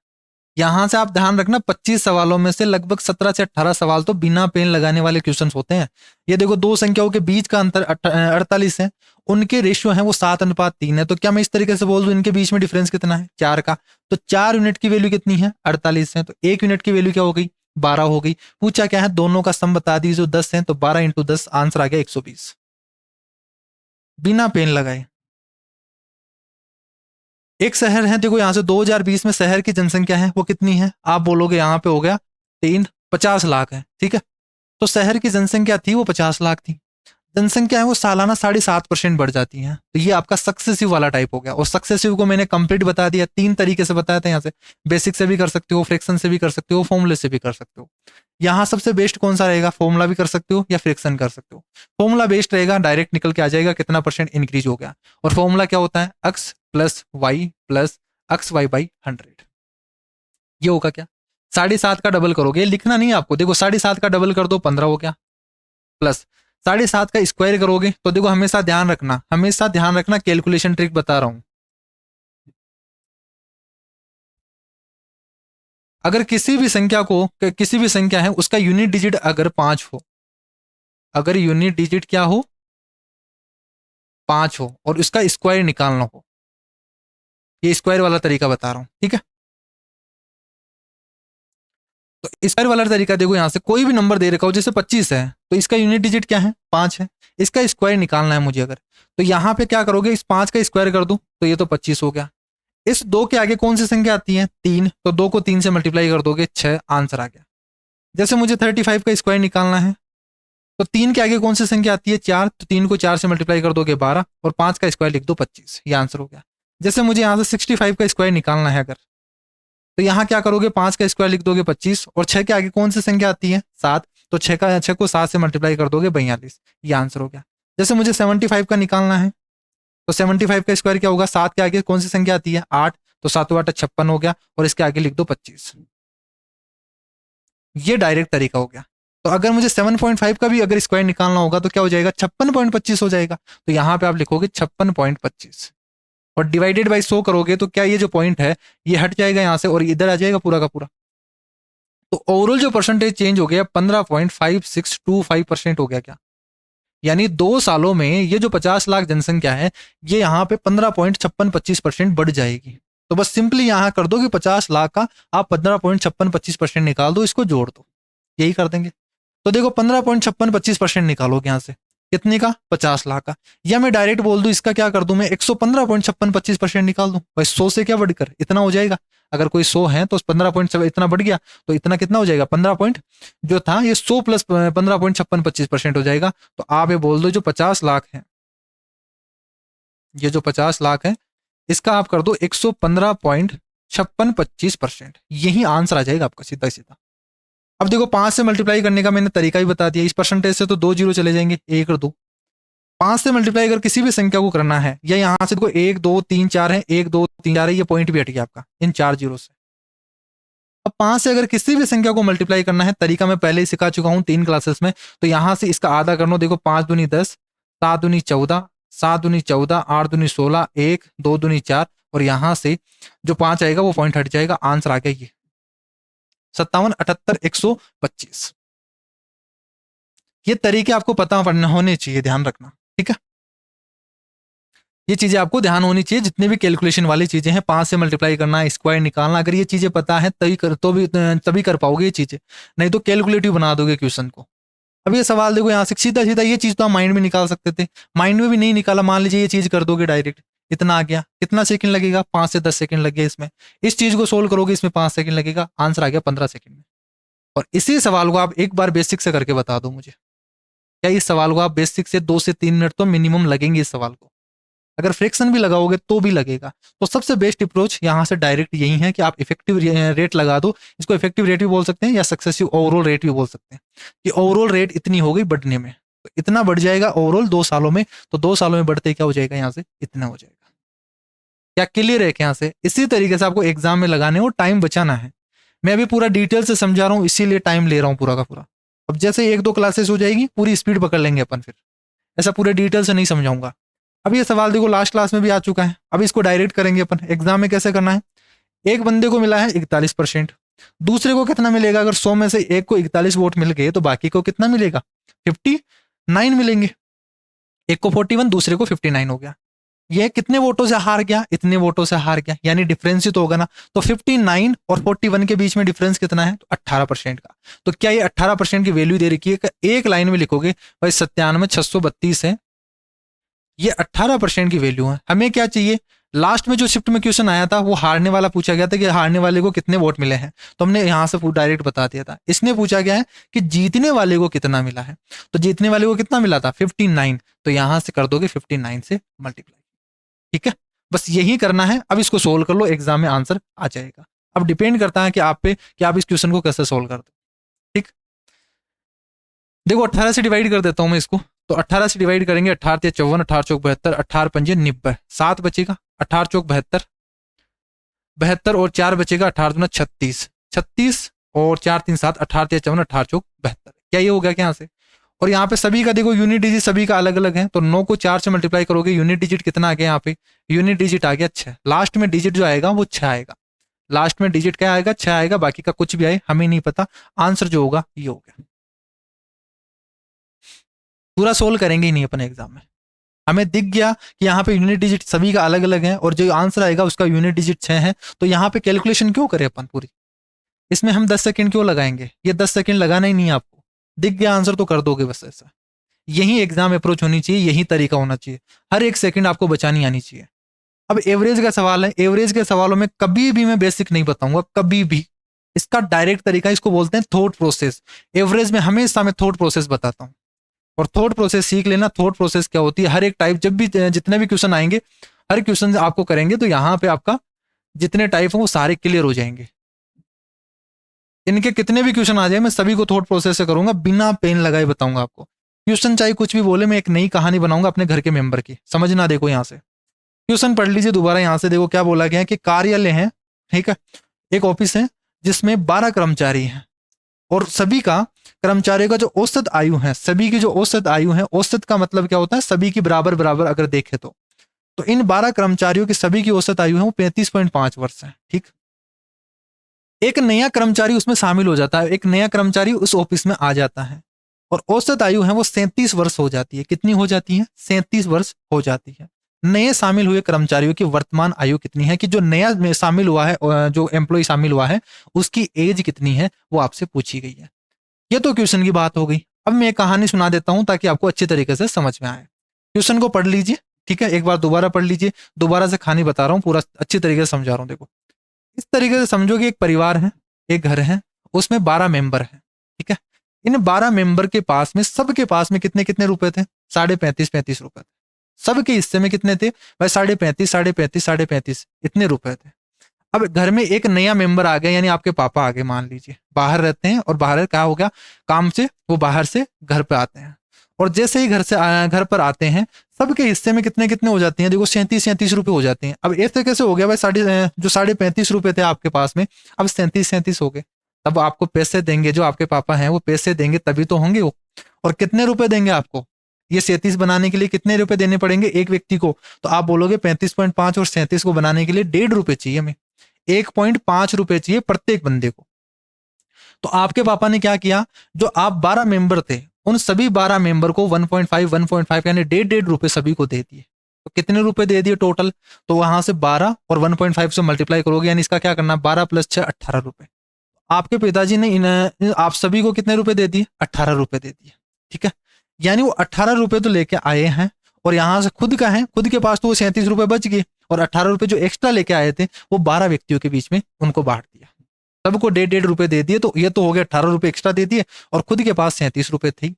यहां से आप ध्यान रखना 25 सवालों में से लगभग 17 से 18 सवाल तो बिना पेन लगाने वाले क्वेश्चंस होते हैं। ये देखो दो संख्याओं के बीच का अंतर 48 है, उनके रेशियो है वो 7:3 है, तो क्या मैं इस तरीके से बोल दूं इनके बीच में डिफरेंस कितना है 4 का, तो 4 यूनिट की वैल्यू कितनी है 48 है, तो 1 यूनिट की वैल्यू क्या हो गई 12 हो गई। पूछा क्या है दोनों का सम बता दीजिए, 10 है तो 12 इंटू 10 आंसर आ गया 120 बिना पेन लगाए। एक शहर है देखो यहाँ से 2020 में शहर की जनसंख्या है वो कितनी है, आप बोलोगे यहाँ पे हो गया 50 लाख है, ठीक है। तो शहर की जनसंख्या थी वो 50 लाख थी, जनसंख्या है वो सालाना 7.5% बढ़ जाती है, तो ये आपका सक्सेसिव वाला टाइप हो गया। और सक्सेसिव को मैंने कंप्लीट बता दिया, 3 तरीके से बताया था यहाँ से, बेसिक से भी कर सकते हो, फ्रैक्शन से भी कर सकते हो, फॉर्मूले से भी कर सकते हो। यहाँ सबसे बेस्ट कौन सा रहेगा, फॉर्मूला भी कर सकते हो या फ्रैक्शन कर सकते हो। फॉर्मूला बेस्ट रहेगा, डायरेक्ट निकल के आ जाएगा कितना परसेंट इंक्रीज हो गया। और फॉर्मूला क्या होता है x plus y plus x y by 100, ये होगा क्या 7.5 का डबल करोगे, लिखना नहीं आपको, देखो 7.5 का डबल कर दो 15 हो गया, प्लस 7.5 का स्क्वायर करोगे तो देखो हमेशा ध्यान रखना, हमेशा ध्यान रखना, कैलकुलेशन ट्रिक बता रहा हूं, अगर किसी भी संख्या है उसका यूनिट डिजिट अगर 5 हो, अगर यूनिट डिजिट क्या हो 5 हो और उसका स्क्वायर निकालना हो, ये स्क्वायर वाला तरीका बता रहा हूं, ठीक है। तो स्क्वायर वाला तरीका देखो यहाँ से कोई भी नंबर दे रखा हो, जैसे 25 है तो इसका यूनिट डिजिट क्या है 5 है, इसका स्क्वायर निकालना है मुझे अगर, तो यहाँ पे क्या करोगे इस 5 का स्क्वायर कर दो तो ये तो 25 हो गया। इस 2 के आगे कौन सी संख्या आती है 3, तो 2 को 3 से मल्टीप्लाई कर दोगे 6, आंसर आ गया। जैसे मुझे 35 का स्क्वायर निकालना है तो 3 के आगे कौन सी संख्या आती है 4, तो 3 को 4 से मल्टीप्लाई कर दोगे 12 और 5 का स्क्वायर लिख दो 25, ये आंसर हो गया। जैसे मुझे यहाँ से 65 का स्क्वायर निकालना है अगर, तो यहाँ क्या करोगे 5 का स्क्वायर लिख दोगे 25 और 6 के आगे कौन सी संख्या आती है 7, तो 6 को 7 से मल्टीप्लाई कर दोगे 42, ये आंसर हो गया। जैसे मुझे 75 का निकालना है तो 75 का स्क्वायर क्या होगा 7 के आगे कौन सी संख्या आती है 8, तो 7 8 56 हो गया और इसके आगे लिख दो 25, ये डायरेक्ट तरीका हो गया। तो अगर मुझे 7.5 का भी अगर स्क्वायर निकालना होगा तो क्या हो जाएगा 56.25 हो जाएगा, तो यहाँ पे आप लिखोगे 56.25 और डिवाइडेड बाई 100 करोगे तो क्या ये जो पॉइंट है ये हट जाएगा यहाँ से और इधर आ जाएगा पूरा का पूरा। तो ओवरऑल जो परसेंटेज चेंज हो गया 15.5625% हो गया क्या, यानी 2 सालों में ये जो 50 लाख जनसंख्या है ये यहाँ पे 15.5625% बढ़ जाएगी। तो बस सिंपली यहाँ कर दो कि 50 लाख का आप 15.5625% निकाल दो, इसको जोड़ दो, यही कर देंगे। तो देखो 15.5625% निकालोगे यहाँ से कितने का 50 लाख का, या मैं डायरेक्ट बोल दूं इसका क्या कर दूं मैं 115.5625% निकाल दूं, भाई 100 से क्या बढ़कर इतना हो जाएगा, अगर कोई 100 है तो 15 इतना बढ़ गया तो इतना कितना हो जाएगा 15 पॉइंट जो था ये 100 प्लस 15.5625% हो जाएगा। तो आप ये बोल दो जो 50 लाख है, ये जो 50 लाख है इसका आप कर दो 56-25%, यही आंसर आ जाएगा आपका सीधा सीधा। अब देखो 5 से मल्टीप्लाई करने का मैंने तरीका भी बता दिया। इस परसेंटेज से तो 2 जीरो चले जाएंगे, 1 और 2। 5 से मल्टीप्लाई अगर किसी भी संख्या को करना है, या यहां से देखो 1 2 3 4 है, 1 2 3 4 है, ये पॉइंट भी हट गया आपका इन 4 जीरो से। अब 5 से अगर किसी भी संख्या को मल्टीप्लाई करना है, तरीका मैं पहले ही सिखा चुका हूं 3 क्लासेस में, तो यहां से इसका आधा कर लो। देखो 5 दूनी 10, 7 दूनी 14, 7 दूनी 14, 8 दूनी 16, 1 2 दूनी 4, और यहां से जो 5 आएगा वो पॉइंट हट जाएगा। आंसर आ गया ये 57, 78, 125। ये तरीके आपको पता होने चाहिए, ध्यान रखना, ठीक है। ये चीजें आपको ध्यान होनी चाहिए, जितने भी कैलकुलेशन वाली चीजें हैं, 5 से मल्टीप्लाई करना, स्क्वायर निकालना, अगर ये चीजें पता है तभी कर पाओगे ये चीजें, नहीं तो कैलकुलेटिव बना दोगे क्वेश्चन को। अब ये सवाल देखो यहाँ से सीधा सीधा, ये चीज तो आप माइंड में निकाल सकते थे, माइंड में भी नहीं निकाला, मान लीजिए ये चीज कर दोगे डायरेक्ट, इतना आ गया, कितना सेकंड लगेगा, 5 से 10 सेकंड लग गए इसमें। इस चीज को सोल्व करोगे, इसमें 5 सेकंड लगेगा, आंसर आ गया 15 सेकंड में। और इसी सवाल को आप एक बार बेसिक से करके बता दो मुझे, क्या इस सवाल को आप बेसिक से 2 से 3 मिनट तो मिनिमम लगेंगे इस सवाल को, अगर फ्रैक्शन भी लगाओगे तो भी लगेगा। तो सबसे बेस्ट अप्रोच यहाँ से डायरेक्ट यही है कि आप इफेक्टिव रेट लगा दो। इसको इफेक्टिव रेट भी बोल सकते हैं या सक्सेसिव ओवरऑल रेट भी बोल सकते हैं, कि ओवरऑल रेट इतनी हो गई बढ़ने में, तो इतना बढ़ जाएगा ओवरऑल 2 सालों में, तो 2 सालों में बढ़ते क्या हो जाएगा, यहाँ से इतना हो जाएगा। क्या क्लियर है? यहाँ से इसी तरीके से आपको एग्जाम में लगाने और टाइम बचाना है। मैं अभी पूरा डिटेल से समझा रहा हूँ, इसीलिए टाइम ले रहा हूँ पूरा का पूरा। अब जैसे 1-2 क्लासेस हो जाएगी, पूरी स्पीड पकड़ लेंगे अपन, फिर ऐसा पूरे डिटेल से नहीं समझाऊंगा। अब ये सवाल देखो लास्ट क्लास में भी आ चुका है, अब इसको डायरेक्ट करेंगे अपन एग्जाम में। कैसे करना है, एक बंदे को मिला है 41%, दूसरे को कितना मिलेगा? अगर 100 में से एक को 41 वोट मिल गए तो बाकी को कितना मिलेगा? 59 मिलेंगे। एक को 41, दूसरे को 59 हो गया। यह कितने वोटों से हार गया? इतने वोटों से हार गया, यानी डिफरेंस ही तो होगा ना। तो 59 और 41 के बीच में डिफरेंस कितना है? तो 18% का। तो क्या ये 18% की वैल्यू दे रखी है? एक लाइन में लिखोगे भाई 97,632 है, ये 18% की वैल्यू है। हमें क्या चाहिए? लास्ट में जो शिफ्ट में क्वेश्चन आया था वो हारने वाला पूछा गया था कि हारने वाले को कितने वोट मिले हैं, तो हमने यहां से डायरेक्ट बता दिया था। इसने पूछा गया है कि जीतने वाले को कितना मिला है, तो जीतने वाले को कितना मिला था? 59, तो यहां से कर दोगे 59 से मल्टीप्लाई, ठीक है। बस यही करना है। अब इसको सोल्व कर लो, एग्जाम में आंसर आ जाएगा। अब डिपेंड करता है कि आप पे कि आप इस क्वेश्चन को कैसे सोल्व कर दो, ठीक। देखो 18 से डिवाइड कर देता हूं मैं इसको, तो 18 से डिवाइड करेंगे, 18 या 54, 18 चौक 72, 18 पंजे 90, 7 बचेगा, 18 चौक 72, 72 और 4 बचेगा, 18 दूना 36, 36 और 4 3 7, 18 या 54, 18 चौक 72। क्या ये हो गया क्या यहाँ से? और यहाँ पे सभी का देखो यूनिट डिजिट सभी का अलग अलग है, तो 9 को 4 से मल्टीप्लाई करोगे, यूनिट डिजिट कितना आ गया यहाँ पे? यूनिट डिजिट आ गया 6। लास्ट में डिजिट जो आएगा वो 6 आएगा, लास्ट में डिजिट क्या आएगा? 6 आएगा, बाकी का कुछ भी आए हमें नहीं पता। आंसर जो होगा ये हो गया। पूरा सोल्व करेंगे ही नहीं अपन एग्जाम में। हमें दिख गया कि यहाँ पे यूनिट डिजिट सभी का अलग अलग है और जो आंसर आएगा उसका यूनिट डिजिट 6 है, तो यहाँ पे कैलकुलेशन क्यों करें अपन पूरी? इसमें हम 10 सेकंड क्यों लगाएंगे? ये 10 सेकंड लगाना ही नहीं है आपको, दिख गया आंसर तो कर दोगे बस। ऐसा यही एग्जाम अप्रोच होनी चाहिए, यही तरीका होना चाहिए, हर एक सेकंड आपको बचानी आनी चाहिए। अब एवरेज का सवाल है, एवरेज के सवालों में कभी भी मैं बेसिक नहीं बताऊंगा, कभी भी। इसका डायरेक्ट तरीका, इसको बोलते हैं थॉट प्रोसेस। एवरेज में हमेशा मैं थॉट प्रोसेस बताता हूँ, और थॉट प्रोसेस सीख लेना। थॉट प्रोसेस क्या होती है? हर एक टाइप, जब भी जितने भी क्वेश्चन आएंगे, हर क्वेश्चन आपको करेंगे तो यहाँ पे आपका जितने टाइप हैं वो सारे क्लियर हो जाएंगे। इनके कितने भी क्वेश्चन आ जाए मैं सभी को थॉट प्रोसेस से करूंगा, बिना पेन लगाए बताऊंगा आपको। क्वेश्चन चाहे कुछ भी बोले, मैं एक नई कहानी बनाऊंगा अपने घर के मेंबर की, समझना। देखो यहाँ से क्वेश्चन पढ़ लीजिए दोबारा। यहाँ से देखो क्या बोला गया है कि कार्यालय है, ठीक है, एक ऑफिस है जिसमें 12 कर्मचारी हैं, और सभी का कर्मचारियों का जो औसत आयु है, सभी की जो औसत आयु है, औसत का मतलब क्या होता है? सभी की बराबर बराबर अगर देखे तो इन 12 कर्मचारियों की सभी की औसत आयु है वो 35.5 वर्ष है, ठीक। एक नया कर्मचारी उसमें शामिल हो जाता है, एक नया कर्मचारी उस ऑफिस में आ जाता है, और औसत आयु है वो 37 वर्ष हो जाती है। कितनी हो जाती है? 37 वर्ष हो जाती है। नए शामिल हुए कर्मचारियों की वर्तमान आयु कितनी है? कि जो नया में शामिल हुआ है, जो एम्प्लॉय शामिल हुआ है, उसकी एज कितनी है, वो आपसे पूछी गई है। ये तो क्वेश्चन की बात हो गई। अब मैं एक कहानी सुना देता हूं ताकि आपको अच्छी तरीके से समझ में आए। क्वेश्चन को पढ़ लीजिए, ठीक है, एक बार दोबारा पढ़ लीजिए, दोबारा से कहानी बता रहा हूं, पूरा अच्छी तरीके से समझा रहा हूं। देखो इस तरीके से समझो कि एक परिवार है, एक घर है, उसमें 12 मेंबर हैं, ठीक है। इन 12 मेंबर के पास में, सबके पास में कितने कितने रुपए थे? 35.5 रुपए थे। सबके हिस्से में कितने थे भाई? 35.5, 35.5, 35.5 इतने रुपए थे। अब घर में एक नया मेंबर आ गया, यानी आपके पापा आ गए, मान लीजिए बाहर रहते हैं और बाहर क्या हो गया, काम से वो बाहर से घर पे आते हैं, और जैसे ही घर पर आते हैं, सबके हिस्से में कितने कितने हो जाते हैं, देखो 37 रुपए हो जाते हैं। अब ऐसे कैसे हो गया भाई, जो 35.5 रुपए थे आपके पास में, अब 37 हो गए। तब आपको पैसे देंगे, जो आपके पापा हैं वो पैसे देंगे तभी तो होंगे वो। और कितने रुपए देंगे आपको, ये 37 बनाने के लिए कितने रुपए देने पड़ेंगे एक व्यक्ति को, तो आप बोलोगे 35.5 और 37 को बनाने के लिए 1.5 रुपए चाहिए हमें, 1.5 रुपए चाहिए प्रत्येक बंदे को। तो आपके पापा ने क्या किया, जो आप 12 मेंबर थे उन सभी 12 मेंबर को 1.5 यानी 1.5 रुपए सभी को दे दिए। तो कितने रुपए दे दिए टोटल, तो वहां से 12 और 1.5 से मल्टीप्लाई करोगे, यानी इसका क्या करना, 12 + 6 18 रुपए। आपके पिताजी ने आप सभी को कितने रुपए दे दिए, 18 रुपए दे दिए। ठीक है, यानी वो 18 रुपए तो लेके आए हैं, और यहां से खुद का है, खुद के पास तो वो 37 रुपए बच गए, और 18 रुपए जो एक्स्ट्रा लेके आए थे वो 12 व्यक्तियों के बीच में उनको बांट दिया, सबको 1.5 रुपए दे दिए। तो ये तो हो गया 18 रुपए एक्स्ट्रा दे दिए, और खुद के पास 37 रुपए थे,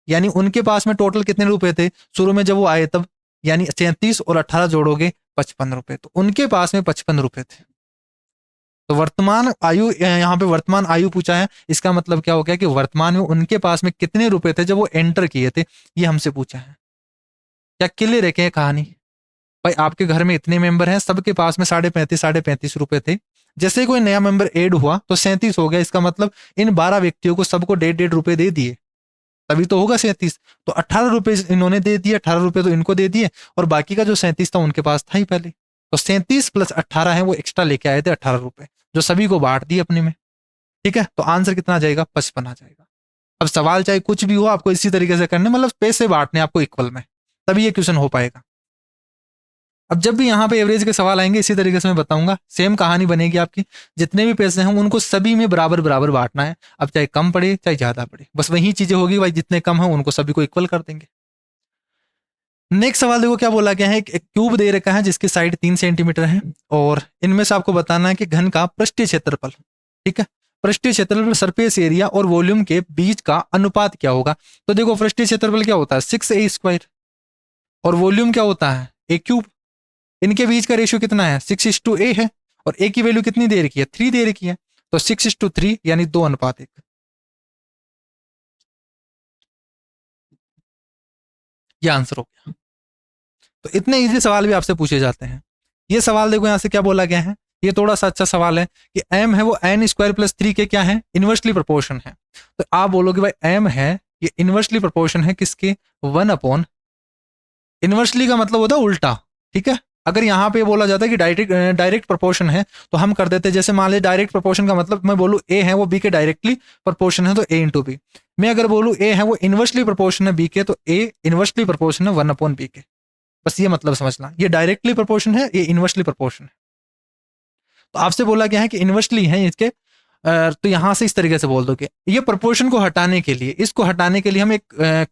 यानी उनके पास में टोटल कितने रुपए थे शुरू में जब वो आए तब, यानी 37 और 18 जोड़ोगे 55 रुपए, तो उनके पास में 55 रुपए थे। तो वर्तमान आयु, यहाँ पे वर्तमान आयु पूछा है, इसका मतलब क्या हो गया कि वर्तमान में उनके पास में कितने रुपए थे जब वो एंटर किए थे, ये हमसे पूछा है। क्या क्लियर है क्या कहानी, भाई आपके घर में इतने मेंबर हैं, सबके पास में 35.5 रुपए थे, जैसे ही कोई नया मेंबर ऐड हुआ तो 37 हो गया, इसका मतलब इन 12 व्यक्तियों को सबको 1.5 रुपए दे दिए, तभी तो होगा 37। तो 18 रुपए इन्होंने दे दिए, 18 रुपए तो इनको दे दिए, और बाकी का जो 37 था उनके पास था ही पहले, तो 37 + 18 है वो एक्स्ट्रा लेके आए थे 18 रुपए, जो सभी को बांट दिए अपने में। ठीक है, तो आंसर कितना आ जाएगा, 55 आ जाएगा। अब सवाल चाहे कुछ भी हो, आपको इसी तरीके से करने, मतलब पैसे बांटने आपको इक्वल में, तभी ये क्वेश्चन हो पाएगा। अब जब भी यहाँ पे एवरेज के सवाल आएंगे इसी तरीके से मैं बताऊंगा, सेम कहानी बनेगी आपकी, जितने भी पैसे हैं उनको सभी में बराबर बराबर बांटना है, अब चाहे कम पड़े चाहे ज्यादा पड़े, बस वही चीजें होगी भाई, जितने कम है उनको सभी को इक्वल कर देंगे। नेक्स्ट सवाल देखो क्या बोला गया है, एक क्यूब दे रखा है जिसकी साइड 3 सेंटीमीटर है, और इनमें से आपको बताना है कि घन का पृष्ठीय क्षेत्रफल, ठीक है, पृष्ठीय क्षेत्रफल सरफेस एरिया और वॉल्यूम के बीच का अनुपात क्या होगा। तो देखो पृष्ठीय क्षेत्रफल क्या होता है 6a², और वॉल्यूम क्या होता है a³, इनके बीच का रेशियो कितना है 6:a है, और a की वैल्यू कितनी दे रखी है 3 दे रखी है, तो 6:3 यानी 2:1। ये आंसर हो गया। तो इतने इजी सवाल भी आपसे पूछे जाते हैं। ये सवाल देखो यहाँ से क्या बोला गया है, ये थोड़ा सा अच्छा सवाल है कि m है वो n² + 3 के क्या है, इनवर्सली प्रोपोर्शन है। तो आप बोलोगे भाई m है ये इनवर्सली प्रोपोर्शन है किसके, 1/, इनवर्सली का मतलब होता है उल्टा। ठीक है, अगर यहाँ पे बोला जाता है कि डायरेक्ट प्रोपोर्शन है तो हम कर देते, जैसे मान लीजिए डायरेक्ट प्रोपोर्शन का मतलब मैं बोलूँ a है वो b के डायरेक्टली प्रोपोर्शन है तो a × b, मैं अगर बोलूँ a है वो इनवर्सली प्रोपोर्शन है b के तो a इनवर्सली प्रोपोर्शन है 1/b के। बस ये मतलब समझना, ये डायरेक्टली प्रोपोर्शन है, ये इनवर्सली प्रोपोर्शन है। तो आपसे बोला गया है कि इनवर्सली है इसके, तो यहां से इस तरीके से बोल दो कि ये प्रोपोर्शन को हटाने के लिए, इसको हटाने के लिए हम एक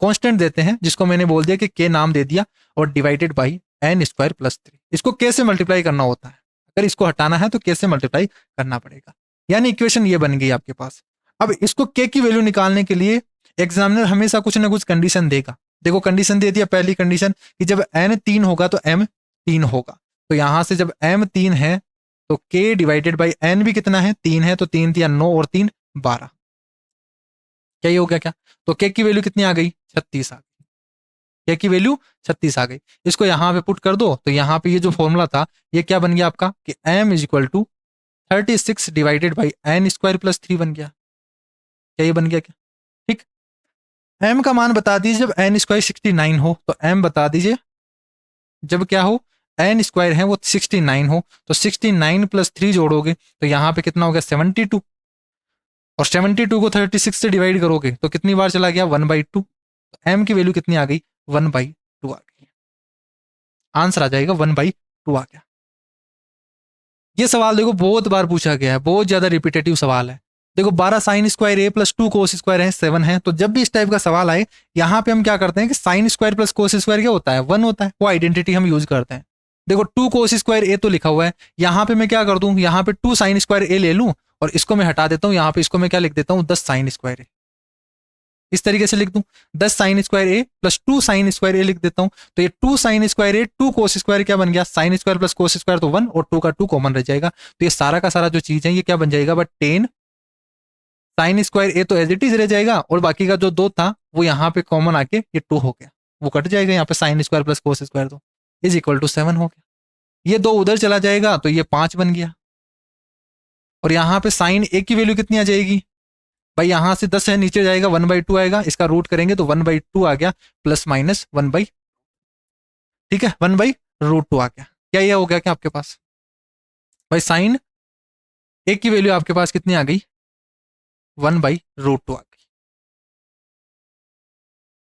कांस्टेंट देते हैं जिसको मैंने बोल दिया कि के नाम दे दिया, और डिवाइडेड बाई n² + 3। इसको कैसे मल्टीप्लाई करना होता है, अगर इसको हटाना है तो कैसे मल्टीप्लाई करना पड़ेगा, यानी इक्वेशन ये बन गई आपके पास। अब इसको के की वैल्यू निकालने के लिए एग्जामिनर हमेशा कुछ ना कुछ कंडीशन देगा। देखो कंडीशन दे दिया, पहली कंडीशन कि जब n 3 होगा तो m 3 होगा, तो यहां से जब m 3 है तो k डिवाइडेड बाई n भी कितना है 3 है, तो 3 × 9 और 3 12, क्या ये हो गया क्या, तो k की वैल्यू कितनी आ गई 36 आ गई, k की वैल्यू 36 आ गई। इसको यहाँ पे पुट कर दो, तो यहाँ पे ये जो फॉर्मूला था ये क्या बन गया आपका कि m = 36 डिवाइडेड बाई n² + 3 बन गया, क्या ये बन गया क्या, ठीक। m का मान बता दीजिए जब n² 69 हो, तो m बता दीजिए जब क्या हो n² है वो 69 हो, तो 69 + 3 जोड़ोगे तो यहाँ पे कितना हो गया 72, और 72 को 36 से डिवाइड करोगे तो कितनी बार चला गया 1/2, तो m की वैल्यू कितनी आ गई 1/2 आ गई, आंसर आ जाएगा 1/2 आ गया। ये सवाल देखो बहुत बार पूछा गया है, बहुत ज्यादा रिपीटेटिव सवाल है। देखो 12 sin² a + 2 cos² है 7 है, तो जब भी इस टाइप का सवाल आए यहाँ पे हम क्या करते हैं कि sin² + cos² क्या होता है 1 होता है, वो आइडेंटिटी हम यूज करते हैं। देखो 2 cos² a तो लिखा हुआ है, यहाँ पे मैं क्या कर दूं, यहाँ पे 2 sin² a ले लूं और इसको मैं हटा देता हूँ, यहाँ पे इसको मैं क्या लिख देता हूँ 10 sin² a। इस तरीके से लिख दूं, 10 साइन स्क्वायर ए प्लस 2 साइन स्क्वायर ए लिख देता हूं। तो ये 2 साइन स्क्वायर ए 2 कोस स्क्वायर क्या बन गया, sine square plus cos square तो 1 और 2 का 2 कॉमन रह जाएगा। तो ये सारा का सारा जो चीज है ये क्या बन जाएगा, बट 10 साइन स्क्वायर ए तो एज इट इज रह जाएगा और बाकी का जो 2 था वो यहाँ पे कॉमन आके ये 2 हो गया, वो कट जाएगा यहाँ पे sine square plus cos square तो इज इक्वल टू 7 हो गया। ये 2 उधर चला जाएगा तो ये 5 बन गया। और यहाँ पे साइन ए की वैल्यू कितनी आ जाएगी भाई, यहाँ से 10 है नीचे जाएगा 1/2 आएगा, इसका रूट करेंगे तो 1/2 आ गया प्लस माइनस 1 बाई, ठीक है 1/√2 आ गया। क्या ये हो गया क्या आपके पास भाई, साइन ए की वैल्यू आपके पास कितनी आ गई 1/√2 आ गई।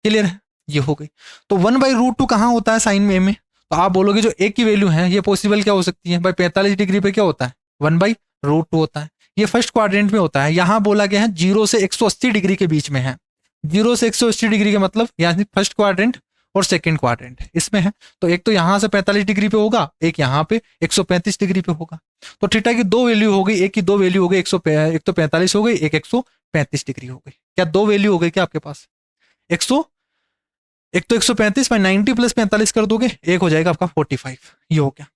क्लियर है, ये हो गई। तो 1/√2 कहाँ होता है साइन में ए में, तो आप बोलोगे जो ए की वैल्यू है ये पॉसिबल क्या हो सकती है भाई, 45 डिग्री पे क्या होता है 1/√2 होता है। ये फर्स्ट क्वाड्रेंट में होता है, यहां बोला गया है 0 से 180 डिग्री के बीच में है। 0 से 180 डिग्री का मतलब यहाँ फर्स्ट क्वाड्रेंट और सेकंड क्वाड्रेंट इसमें है। तो एक तो यहां से 45 डिग्री पे होगा, एक यहाँ पे 135 डिग्री पे होगा। तो थीटा की 2 वैल्यू हो गई, एक की 2 वैल्यू हो गई, एक तो 45 हो गई, एक 135 डिग्री हो गई। क्या 2 वैल्यू हो गई क्या आपके पास, एक तो 135 बाई 90 प्लस 45 कर दोगे, एक हो जाएगा आपका 45, ये हो गया।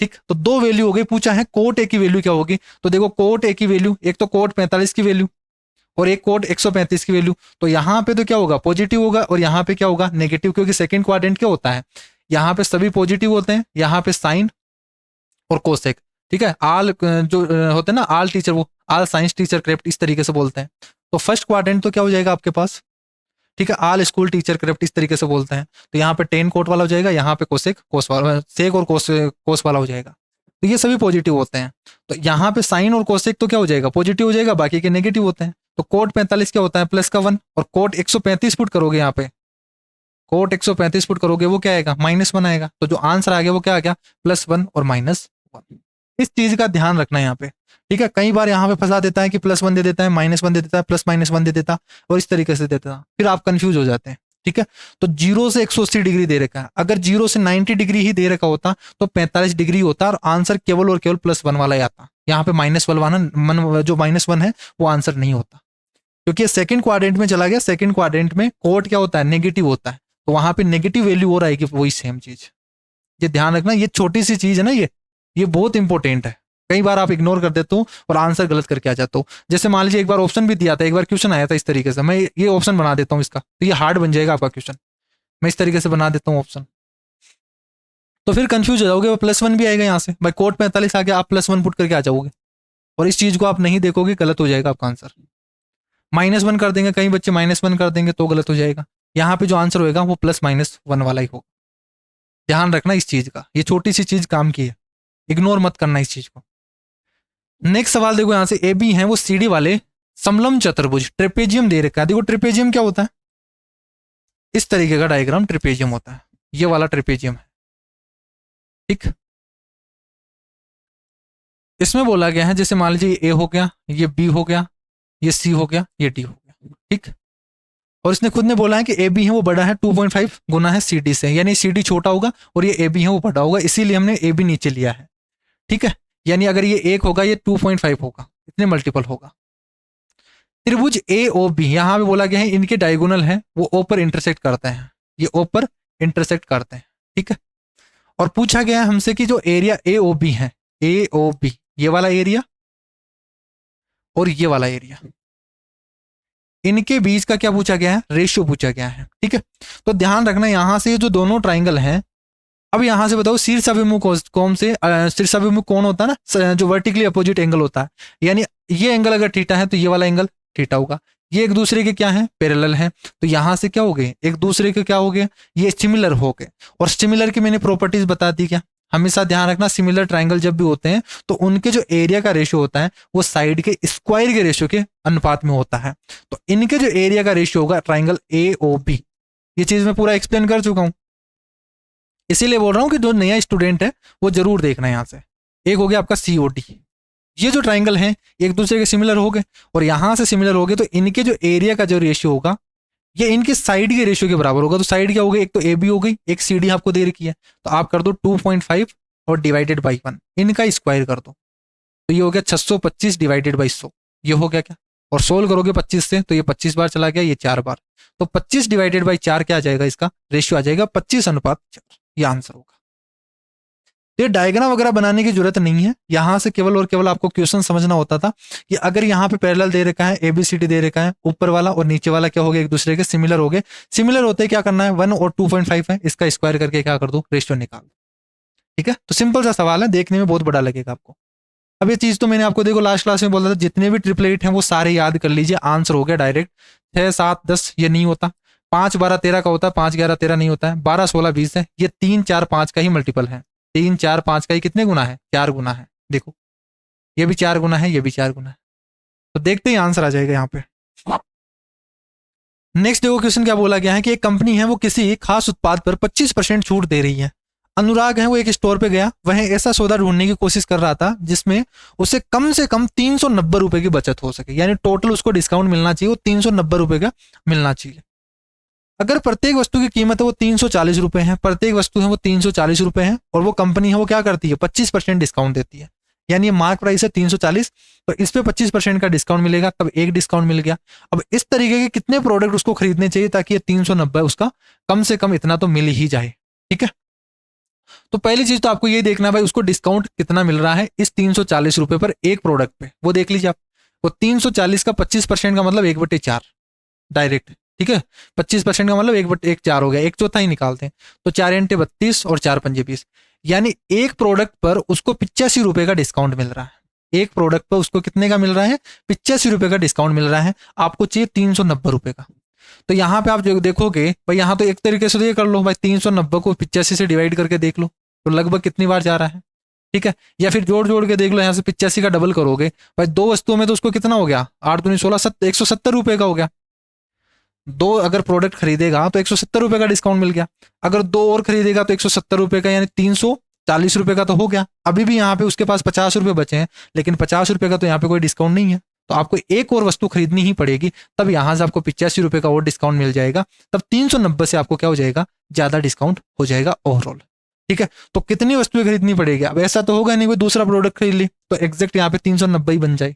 ठीक, तो 2 वैल्यू हो गई। पूछा है कोट ए की वैल्यू क्या होगी, तो देखो कोट ए की वैल्यू, एक तो कोट 45 की वैल्यू और एक कोट 135 की वैल्यू। तो यहाँ पे तो क्या होगा पॉजिटिव होगा और यहाँ पे क्या होगा नेगेटिव, क्योंकि सेकंड क्वाड्रेंट क्या होता है, यहाँ पे सभी पॉजिटिव होते हैं, यहाँ पे साइन और कोसेक। ठीक है, आल जो होते हैं ना आल टीचर, वो आल साइंस टीचर क्रेप्ट इस तरीके से बोलते हैं। तो फर्स्ट क्वाड्रेंट तो क्या हो जाएगा आपके पास, ठीक है, आल स्कूल टीचर क्रेप्ट इस तरीके से बोलते हैं। तो यहाँ पे 10 कोट वाला हो जाएगा, यहाँ पे कोसेक कोस वाला, सेक और कोस वाला हो जाएगा। तो ये सभी पॉजिटिव होते हैं। तो यहाँ पे साइन और कोसेक तो क्या हो जाएगा पॉजिटिव हो जाएगा, बाकी के नेगेटिव होते हैं। तो कोट 45 क्या होता है प्लस का 1, और कोट 135 पुट करोगे, यहाँ पे कोट 135 पुट करोगे वो क्या आएगा -1 आएगा। तो जो आंसर आ गया वो क्या आ गया +1 और -1। इस चीज का ध्यान रखना है यहाँ पे। ठीक है, कई बार यहाँ पे फंसा देता है कि +1 दे देता है, -1 दे देता है, +-1 दे देता और इस तरीके से देता है, फिर आप कंफ्यूज हो जाते हैं। ठीक है, तो 0 से 180 डिग्री दे रखा है, अगर 0 से 90 डिग्री ही दे रखा होता तो 45 डिग्री होता और आंसर केवल और केवल +1 वाला ही आता। यहाँ पे -1 जो -1 है वो आंसर नहीं होता, क्योंकि सेकंड क्वाड्रेंट में चला गया। सेकंड क्वाड्रेंट में कोट क्या होता है नेगेटिव होता है, तो वहां पे नेगेटिव वैल्यू और आएगी वही सेम चीज। ये ध्यान रखना, ये छोटी सी चीज है ना, ये बहुत इंपॉर्टेंट है। कई बार आप इग्नोर कर देते हो और आंसर गलत करके आ जाते हो। जैसे मान लीजिए एक बार ऑप्शन भी दिया था, एक बार क्वेश्चन आया था इस तरीके से, मैं ये ऑप्शन बना देता हूँ इसका, तो ये हार्ड बन जाएगा आपका क्वेश्चन। मैं इस तरीके से बना देता हूँ ऑप्शन, तो फिर कंफ्यूज हो जाओगे। +1 भी आएगा यहाँ से, भाई कोट 45 आ गया, आप +1 पुट करके आ जाओगे और इस चीज को आप नहीं देखोगे, गलत हो जाएगा आपका आंसर। -1 कर देंगे, कई बच्चे -1 कर देंगे तो गलत हो जाएगा। यहाँ पे जो आंसर होगा वो +-1 वाला ही होगा। ध्यान रखना इस चीज का, ये छोटी सी चीज काम की है, इग्नोर मत करना इस चीज को। नेक्स्ट सवाल देखो, यहाँ से ए बी है वो सीडी वाले समलम चतुर्भुज ट्रेपेजियम दे रखा है। देखो ट्रेपेजियम क्या होता है, इस तरीके का डायग्राम ट्रेपेजियम होता है, ये वाला ट्रेपेजियम है। ठीक, इसमें बोला गया है जैसे मान लीजिए ए हो गया, ये बी हो गया, ये सी हो गया, ये डी हो गया। ठीक, और इसने खुद ने बोला है कि ए बी है वो बड़ा है 2.5 गुना है सी डी से, यानी सी डी छोटा होगा और ये ए बी है वो बड़ा होगा, इसीलिए हमने ए बी नीचे लिया है। ठीक है, यानी अगर ये 1 होगा ये 2.5 होगा, इतने मल्टीपल होगा। त्रिभुज ए ओ बी यहां पे बोला गया है इनके डायगोनल है वो ओ पर इंटरसेक्ट करते हैं, ये ओ पर इंटरसेक्ट करते हैं। ठीक है, और पूछा गया है हमसे कि जो एरिया ए ओ बी है, ए ओ बी ये वाला एरिया और ये वाला एरिया, इनके बीच का क्या पूछा गया है, रेशियो पूछा गया है। ठीक है, तो ध्यान रखना यहां से जो दोनों ट्राइंगल हैं, अब यहां से बताओ शीर्षाभिमुख कौन से, शीर्षाभिमुख कौन होता है ना, जो वर्टिकली अपोजिट एंगल होता है, यानी ये एंगल अगर थीटा है तो ये वाला एंगल थीटा होगा। ये एक दूसरे के क्या है पैरेलल है, तो यहां से क्या हो गए एक दूसरे के क्या हो गए, ये सिमिलर हो गए। और सिमिलर की मैंने प्रॉपर्टीज बता दी क्या, हमेशा ध्यान रखना सिमिलर ट्राइंगल जब भी होते हैं तो उनके जो एरिया का रेशियो होता है वो साइड के स्क्वायर के रेशियो के अनुपात में होता है। तो इनके जो एरिया का रेशियो होगा ट्राइंगल ए ओ बी, ये चीज मैं पूरा एक्सप्लेन कर चुका हूं, इसीलिए बोल रहा हूं कि जो नया स्टूडेंट है वो जरूर देखना है। यहां से एक हो गया आपका सीओडी, ये जो ट्राइंगल है एक दूसरे के सिमिलर हो गए और यहां से सिमिलर हो गए, तो इनके जो एरिया का जो रेशियो होगा ये इनके साइड के रेशियो के बराबर होगा। तो साइड क्या हो गई, एक तो ए बी हो गई, एक सी डी आपको दे रखी है, तो आप कर दो 2.5 और डिवाइडेड बाई 1, इनका स्क्वायर कर दो, तो ये हो गया 625 डिवाइडेड बाई 100, ये हो गया क्या और सोल्व करोगे 25 से तो ये 25 बार चला गया, ये 4 बार, तो 25 डिवाइडेड बाई 4 क्या आ जाएगा, इसका रेशियो आ जाएगा 25:4, ये आंसर होगा। ये डायग्राम वगैरह बनाने की जरूरत नहीं है, यहां से केवल और केवल आपको क्वेश्चन समझना होता था कि अगर यहाँ पे पैरेलल दे रखा है, एबीसीडी दे रखा है, ऊपर वाला और नीचे वाला क्या हो गया, एक दूसरे के सिमिलर हो गए। सिमिलर होते क्या करना है, 1 और 2.5 है, इसका स्क्वायर करके क्या कर दो, रेशियो निकाल दो। ठीक है, तो सिंपल सा सवाल है, देखने में बहुत बड़ा लगेगा आपको। अब ये चीज तो मैंने आपको देखो लास्ट क्लास में बोला था, जितने भी ट्रिपलेट हैं वो सारे याद कर लीजिए, आंसर हो गया डायरेक्ट। 6, 7, 10 ये नहीं होता, 5, 12, 13 का होता है, 5, 11, 13 नहीं होता है, 12, 16, 20 है, ये 3, 4, 5 का ही मल्टीपल है। 3, 4, 5 का ही कितने गुना है, 4 गुना है। देखो ये भी 4 गुना है, ये भी 4 गुना है, तो देखते ही आंसर आ जाएगा यहाँ पे। नेक्स्ट देखो क्वेश्चन क्या बोला गया है कि एक कंपनी है वो किसी खास उत्पाद पर 25% छूट दे रही है। अनुराग है वो एक स्टोर पे गया, वह ऐसा सौदा ढूंढने की कोशिश कर रहा था जिसमें उसे कम से कम 390 रुपए की बचत हो सके, यानी टोटल उसको डिस्काउंट मिलना चाहिए वो 390 रुपए का मिलना चाहिए। अगर प्रत्येक वस्तु की कीमत है वो 340 रुपए है, प्रत्येक वस्तु है वो 340 रुपए है, और वो कंपनी है वो क्या करती है, 25% डिस्काउंट देती है, यानी ये मार्क प्राइस है 340, तो इस पे 25% का डिस्काउंट मिलेगा, तब एक डिस्काउंट मिल गया। अब इस तरीके के कितने प्रोडक्ट उसको खरीदने चाहिए ताकि ये 390 उसका कम से कम इतना तो मिल ही जाए। ठीक है, तो पहली चीज तो आपको ये देखना है भाई उसको डिस्काउंट कितना मिल रहा है इस 340 रुपए पर एक प्रोडक्ट पे, वो देख लीजिए आप। वो 340 का 25% का मतलब 1/4 डायरेक्ट। ठीक है, 25% का मतलब 1/4 हो गया, 1/4 ही निकालते हैं, तो 4 × 32 और 4 × 5 = 20, यानी एक प्रोडक्ट पर उसको 85 रुपए का डिस्काउंट मिल रहा है। एक प्रोडक्ट पर उसको कितने का मिल रहा है, 85 रुपए का डिस्काउंट मिल रहा है, आपको चाहिए 390 रुपए का। तो यहाँ पे आप जो देखोगे भाई, यहाँ तो एक तरीके से तो ये कर लो भाई, 390 को 85 से डिवाइड करके देख लो तो लगभग कितनी बार जा रहा है। ठीक है, या फिर जोड़ जोड़ के देख लो, यहाँ से 85 का डबल करोगे भाई, दो वस्तुओं में तो उसको कितना हो गया, 8 दूनी 16, 170 रुपए का हो गया। दो अगर प्रोडक्ट खरीदेगा तो 170 रुपए का डिस्काउंट मिल गया, अगर दो और खरीदेगा तो 170 रुपए का, यानी 340 रुपए का तो हो गया। अभी भी यहाँ पे उसके पास 50 रुपए बचे हैं, लेकिन 50 रुपए का तो यहाँ पे कोई डिस्काउंट नहीं है, तो आपको एक और वस्तु खरीदनी ही पड़ेगी, तब यहां से आपको 85 रुपए का और डिस्काउंट मिल जाएगा, तब 390 से आपको क्या हो जाएगा, ज्यादा डिस्काउंट हो जाएगा ओवरऑल। ठीक है, तो कितनी वस्तुएं खरीदनी पड़ेगी, अब ऐसा तो होगा नहीं कोई दूसरा प्रोडक्ट खरीद ली तो एग्जैक्ट यहाँ पे 390 ही बन जाए,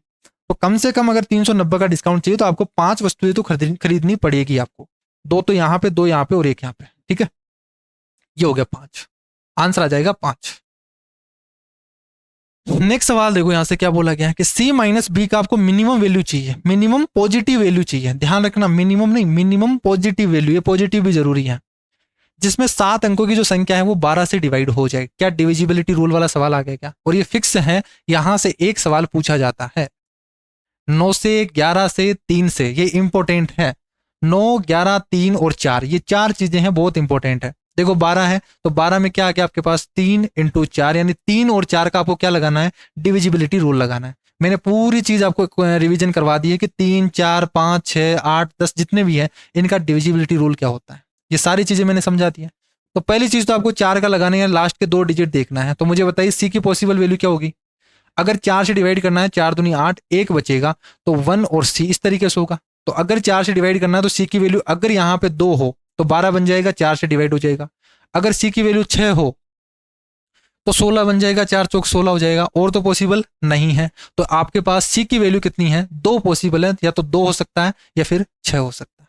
तो कम से कम अगर 390 का डिस्काउंट चाहिए तो आपको 5 वस्तुएं तो खरीदनी पड़ेगी आपको, 2 तो यहाँ पे, 2 यहाँ पे और 1 यहाँ पे। ठीक है, ये हो गया 5, आंसर आ जाएगा 5। नेक्स्ट सवाल देखो यहां से क्या बोला गया है कि C-B का आपको मिनिमम वैल्यू चाहिए, मिनिमम पॉजिटिव वैल्यू चाहिए, ध्यान रखना मिनिमम नहीं, मिनिमम पॉजिटिव वैल्यू, ये पॉजिटिव भी जरूरी है, जिसमें 7 अंकों की जो संख्या है वो 12 से डिवाइड हो जाए। क्या डिविजिबिलिटी रूल वाला सवाल आ गया क्या, और ये फिक्स है, यहां से एक सवाल पूछा जाता है 9 से, 11 से, 3 से, ये इंपॉर्टेंट है। 9, 11, 3 और 4, ये 4 चीजें हैं, बहुत इंपॉर्टेंट है। देखो 12 है तो 12 में क्या आ गया आपके पास, 3 × 4, यानी 3 और 4 का आपको क्या लगाना है, डिविजिबिलिटी रूल लगाना है। मैंने पूरी चीज आपको रिवीजन करवा दी है कि 3, 4, 5, 6, 8, 10 जितने भी है इनका डिविजिबिलिटी रूल क्या होता है, ये सारी चीजें मैंने समझा दी है। तो पहली चीज तो आपको 4 का लगाना है, लास्ट के 2 डिजिट देखना है। तो मुझे बताइए सी की पॉसिबल वैल्यू क्या होगी, अगर 4 से डिवाइड करना है, 4 दूनी 8, 1 बचेगा, तो 1 और सी इस तरीके से होगा। तो अगर 4 से डिवाइड करना है तो सी की वैल्यू अगर यहाँ पे 2 हो तो 12 बन जाएगा, 4 से डिवाइड हो जाएगा। अगर सी की वैल्यू 6 हो तो 16 बन जाएगा, 4 चौक 16 हो जाएगा, और तो पॉसिबल नहीं है। तो आपके पास सी की वैल्यू कितनी है, 2 पॉसिबल है, या तो 2 हो सकता है या फिर 6 हो सकता है।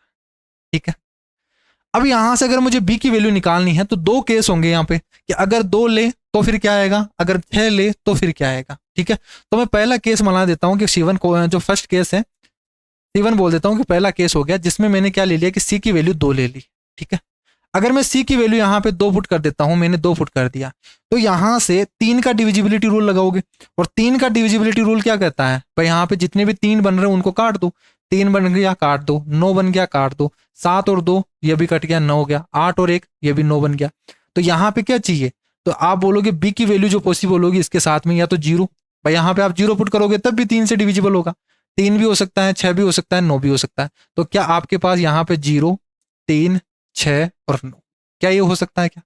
ठीक है, अब यहां से अगर मुझे बी की वैल्यू निकालनी है तो 2 केस होंगे यहाँ पे, कि अगर 2 ले तो फिर क्या आएगा, अगर 6 ले तो फिर क्या आएगा। ठीक है, तो मैं पहला केस बना देता हूं कि C1 को, जो फर्स्ट केस है C1 बोल देता हूं कि पहला केस हो गया, जिसमें मैंने क्या ले लिया कि सी की वैल्यू 2 ले ली। ठीक है, अगर मैं सी की वैल्यू यहाँ पे 2 पुट कर देता हूं, मैंने 2 पुट कर दिया, तो यहां से 3 का डिविजिबिलिटी रूल लगाओगे, और 3 का डिविजिबिलिटी रूल क्या कहता है भाई, यहाँ पे जितने भी 3 बन रहे हैं उनको काट दो, 3 बन गया काट दो, 9 बन गया काट दो, 7 और 2 ये भी कट गया, 9 हो गया, 8 और 1 ये भी 9 बन गया। तो यहाँ पे क्या चाहिए, तो आप बोलोगे बी की वैल्यू जो पॉसिबल होगी इसके साथ में या तो 0, भाई यहाँ पे आप 0 पुट करोगे तब भी 3 से डिविजिबल होगा, 3 भी हो सकता है, 6 भी हो सकता है, 9 भी हो सकता है। तो क्या आपके पास यहाँ पे 0, 3, 6 और 9, क्या ये हो सकता है क्या?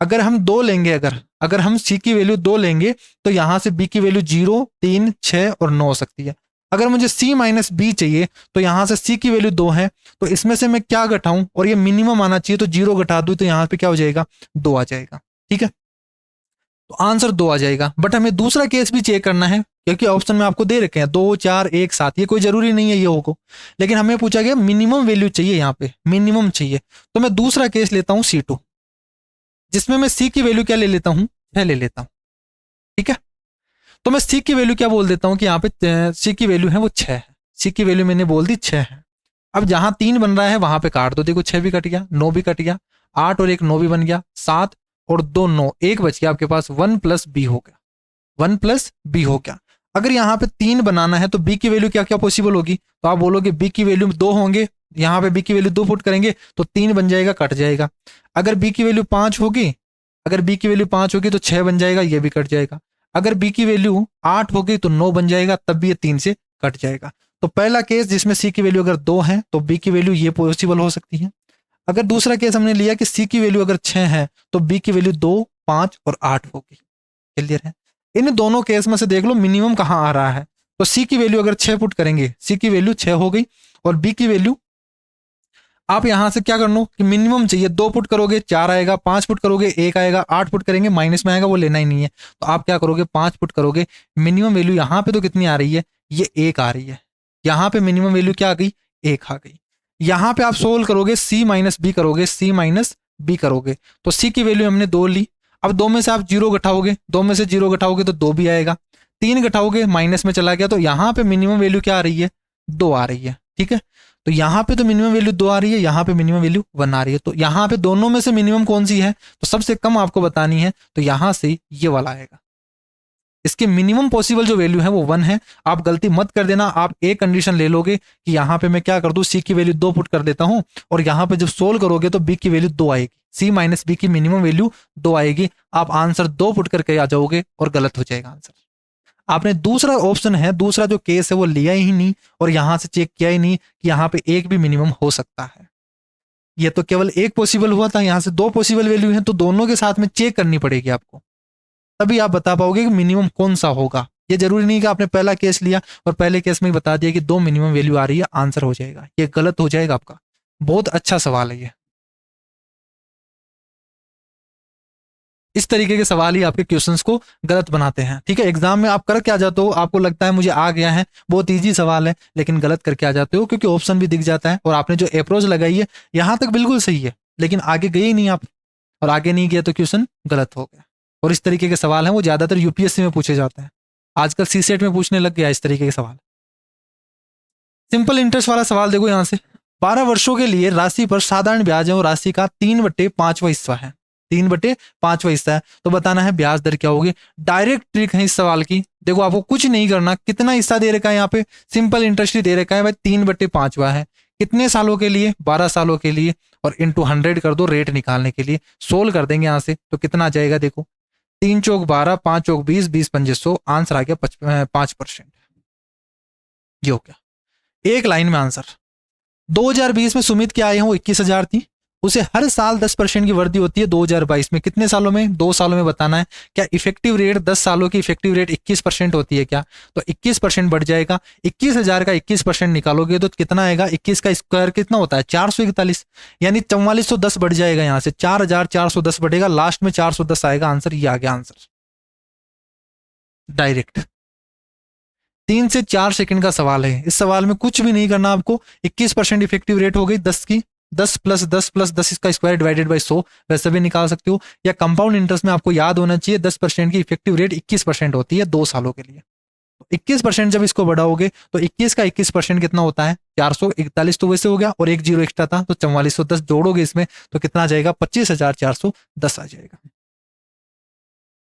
अगर हम 2 लेंगे, अगर हम सी की वैल्यू 2 लेंगे तो यहां से बी की वैल्यू 0, 3, 6 और 9 हो सकती है। अगर मुझे C-B चाहिए तो यहां से सी की वैल्यू 2 है, तो इसमें से मैं क्या घटाऊं, और ये मिनिमम आना चाहिए, तो 0 घटा दूं तो यहां पे क्या हो जाएगा, 2 आ जाएगा। ठीक है, तो आंसर 2 आ जाएगा। बट हमें दूसरा केस भी चेक करना है, क्योंकि ऑप्शन में आपको दे रखे हैं 2 4 1 7, ये कोई जरूरी नहीं है ये होगा, लेकिन हमें पूछा गया मिनिमम वैल्यू चाहिए, यहाँ पे मिनिमम चाहिए। तो मैं दूसरा केस लेता हूँ C2, जिसमें मैं C की वैल्यू क्या ले लेता हूँ, 6 ले लेता हूँ। ठीक है, तो मैं C की वैल्यू क्या बोल देता हूँ कि यहाँ पे C की वैल्यू है वो 6 है। C की वैल्यू मैंने बोल दी 6 है। अब जहां 3 बन रहा है वहां पे काट दो, देखो 6 भी कट गया, 9 भी कट गया, 8 और 1 9 भी बन गया, 7 और 2 9, 1 बच गया आपके पास, 1 प्लस बी हो गया, 1 प्लस बी हो गया। अगर यहाँ पे 3 बनाना है तो बी की वैल्यू क्या क्या पॉसिबल होगी, तो आप बोलोगे बी की वैल्यू 2 होंगे, यहाँ पे बी की वैल्यू 2 पुट करेंगे तो 3 बन जाएगा, कट जाएगा। अगर बी की वैल्यू 5 होगी, अगर बी की वैल्यू 5 होगी तो 6 बन जाएगा, ये भी कट जाएगा। अगर बी की वैल्यू 8 होगी तो 9 बन जाएगा, तब भी ये 3 से कट जाएगा। तो पहला केस जिसमें सी की वैल्यू अगर 2 है तो बी की वैल्यू ये पॉसिबल हो सकती है। अगर दूसरा केस हमने लिया कि सी की वैल्यू अगर 6 है तो बी की वैल्यू 2 5 और 8 होगी। क्लियर है? इन दोनों केस में से देख लो मिनिमम कहां आ रहा है। तो सी की वैल्यू अगर 6 पुट करेंगे, सी की वैल्यू 6 हो गई, और बी की वैल्यू आप यहां से क्या करना कि मिनिमम चाहिए, 2 पुट करोगे 4 आएगा, 5 पुट करोगे 1 आएगा, 8 पुट करेंगे माइनस में आएगा, वो लेना ही नहीं है। तो आप क्या करोगे, 5 पुट करोगे, मिनिमम वैल्यू यहां पे तो कितनी आ रही है, ये 1 आ रही है। यहां पे मिनिमम वैल्यू क्या आ गई, 1 आ गई। यहां पे आप सोल्व करोगे, सी माइनस बी करोगे, सी माइनस बी करोगे, तो सी की वैल्यू हमने 2 ली। अब 2 में से आप 0 घटाओगे, 2 में से 0 घटाओगे तो 2 भी आएगा, 3 घटाओगे माइनस में चला गया, तो यहां पे मिनिमम वैल्यू क्या आ रही है, 2 आ रही है। ठीक है, तो यहां पे तो मिनिमम वैल्यू 2 आ रही है, यहां पे मिनिमम वैल्यू 1 आ रही है। तो यहां पे दोनों में से मिनिमम कौन सी है, तो सबसे कम आपको बतानी है, तो यहां से ये वाला आएगा। इसके मिनिमम पॉसिबल जो वैल्यू है वो 1 है। आप गलती मत कर देना, आप एक कंडीशन ले लोगे कि यहां पे मैं क्या कर दूं, सी की वैल्यू 2 पुट कर देता हूं, और यहां पे जब सोल्व करोगे तो बी की वैल्यू 2 आएगी, सी माइनस बी की मिनिमम वैल्यू 2 आएगी। आप आंसर 2 पुट करके आ जाओगे और गलत हो जाएगा आंसर। आपने दूसरा ऑप्शन है, दूसरा जो केस है वो लिया ही नहीं, और यहां से चेक किया ही नहीं कि यहां पे एक भी मिनिमम हो सकता है। ये तो केवल एक पॉसिबल हुआ था, यहां से 2 पॉसिबल वैल्यू है, तो दोनों के साथ में चेक करनी पड़ेगी आपको, तभी आप बता पाओगे कि मिनिमम कौन सा होगा। ये जरूरी नहीं कि आपने पहला केस लिया और पहले केस में ही बता दिया कि 2 मिनिमम वैल्यू आ रही है, आंसर हो जाएगा, ये गलत हो जाएगा आपका। बहुत अच्छा सवाल है ये। इस तरीके के सवाल ही आपके क्वेश्चंस को गलत बनाते हैं। ठीक है, एग्जाम में आप कर क्या जाते हो, आपको लगता है मुझे आ गया है, बहुत ईजी सवाल है, लेकिन गलत करके आ जाते हो, क्योंकि ऑप्शन भी दिख जाता है और आपने जो अप्रोच लगाई है यहां तक बिल्कुल सही है, लेकिन आगे गए ही नहीं आप, और आगे नहीं गए तो क्वेश्चन गलत हो गया। और इस तरीके के सवाल हैं वो ज्यादातर यूपीएससी में पूछे जाते हैं, आजकल सीसेट में पूछने लग गया इस तरीके के सवाल। सिंपल इंटरेस्ट वाला सवाल देखो यहाँ से, 12 वर्षों के लिए राशि पर साधारण ब्याज है और राशि का 3/5वां हिस्सा है, 3/5वां हिस्सा है, तो बताना है ब्याज दर क्या होगी। डायरेक्ट ट्रिक है इस सवाल की, देखो आपको कुछ नहीं करना, कितना हिस्सा दे रखा है यहाँ पे, सिंपल इंटरेस्ट ही दे रखा है भाई, 3/5वां है, कितने सालों के लिए, 12 सालों के लिए, और इंटू 100 कर दो रेट निकालने के लिए। सोल्व कर देंगे यहाँ से तो कितना आ जाएगा, देखो 3 चौक 12, 5 चौक 20, 20 पंजे 100, आंसर आ गया 5%। ये हो गया एक लाइन में आंसर। 2020 में सुमित की आय है वो 21,000 थी, उसे हर साल 10% की वृद्धि होती है 2022 में, कितने सालों में, 2 सालों में बताना है। क्या इफेक्टिव रेट 10 सालों की इफेक्टिव रेट 21% होती है क्या, तो 21% बढ़ जाएगा, 21,000 का 21% निकालोगे तो कितना आएगा, 21 का स्क्वायर कितना होता है 441, यानी 4410 बढ़ जाएगा, यहाँ से 4410 बढ़ेगा, लास्ट में 410 आएगा आंसर। ये आ गया आंसर डायरेक्ट। 3 से 4 सेकंड का सवाल है, इस सवाल में कुछ भी नहीं करना आपको, 21% इफेक्टिव रेट हो गई 10 की, 10 प्लस 10 प्लस 10 इसका स्क्वायर डिवाइडेड बाई 100, वैसे भी निकाल सकते हो, या कंपाउंड इंटरेस्ट में आपको याद होना चाहिए 10% की इफेक्टिव रेट 21% होती है 2 सालों के लिए। 21% जब इसको बढ़ाओगे तो 21 का 21% कितना होता है 441, तो वैसे हो गया, और एक जीरो एक्स्ट्रा था तो 4410 जोड़ोगे इसमें तो कितना आ जाएगा 25,410 आ जाएगा।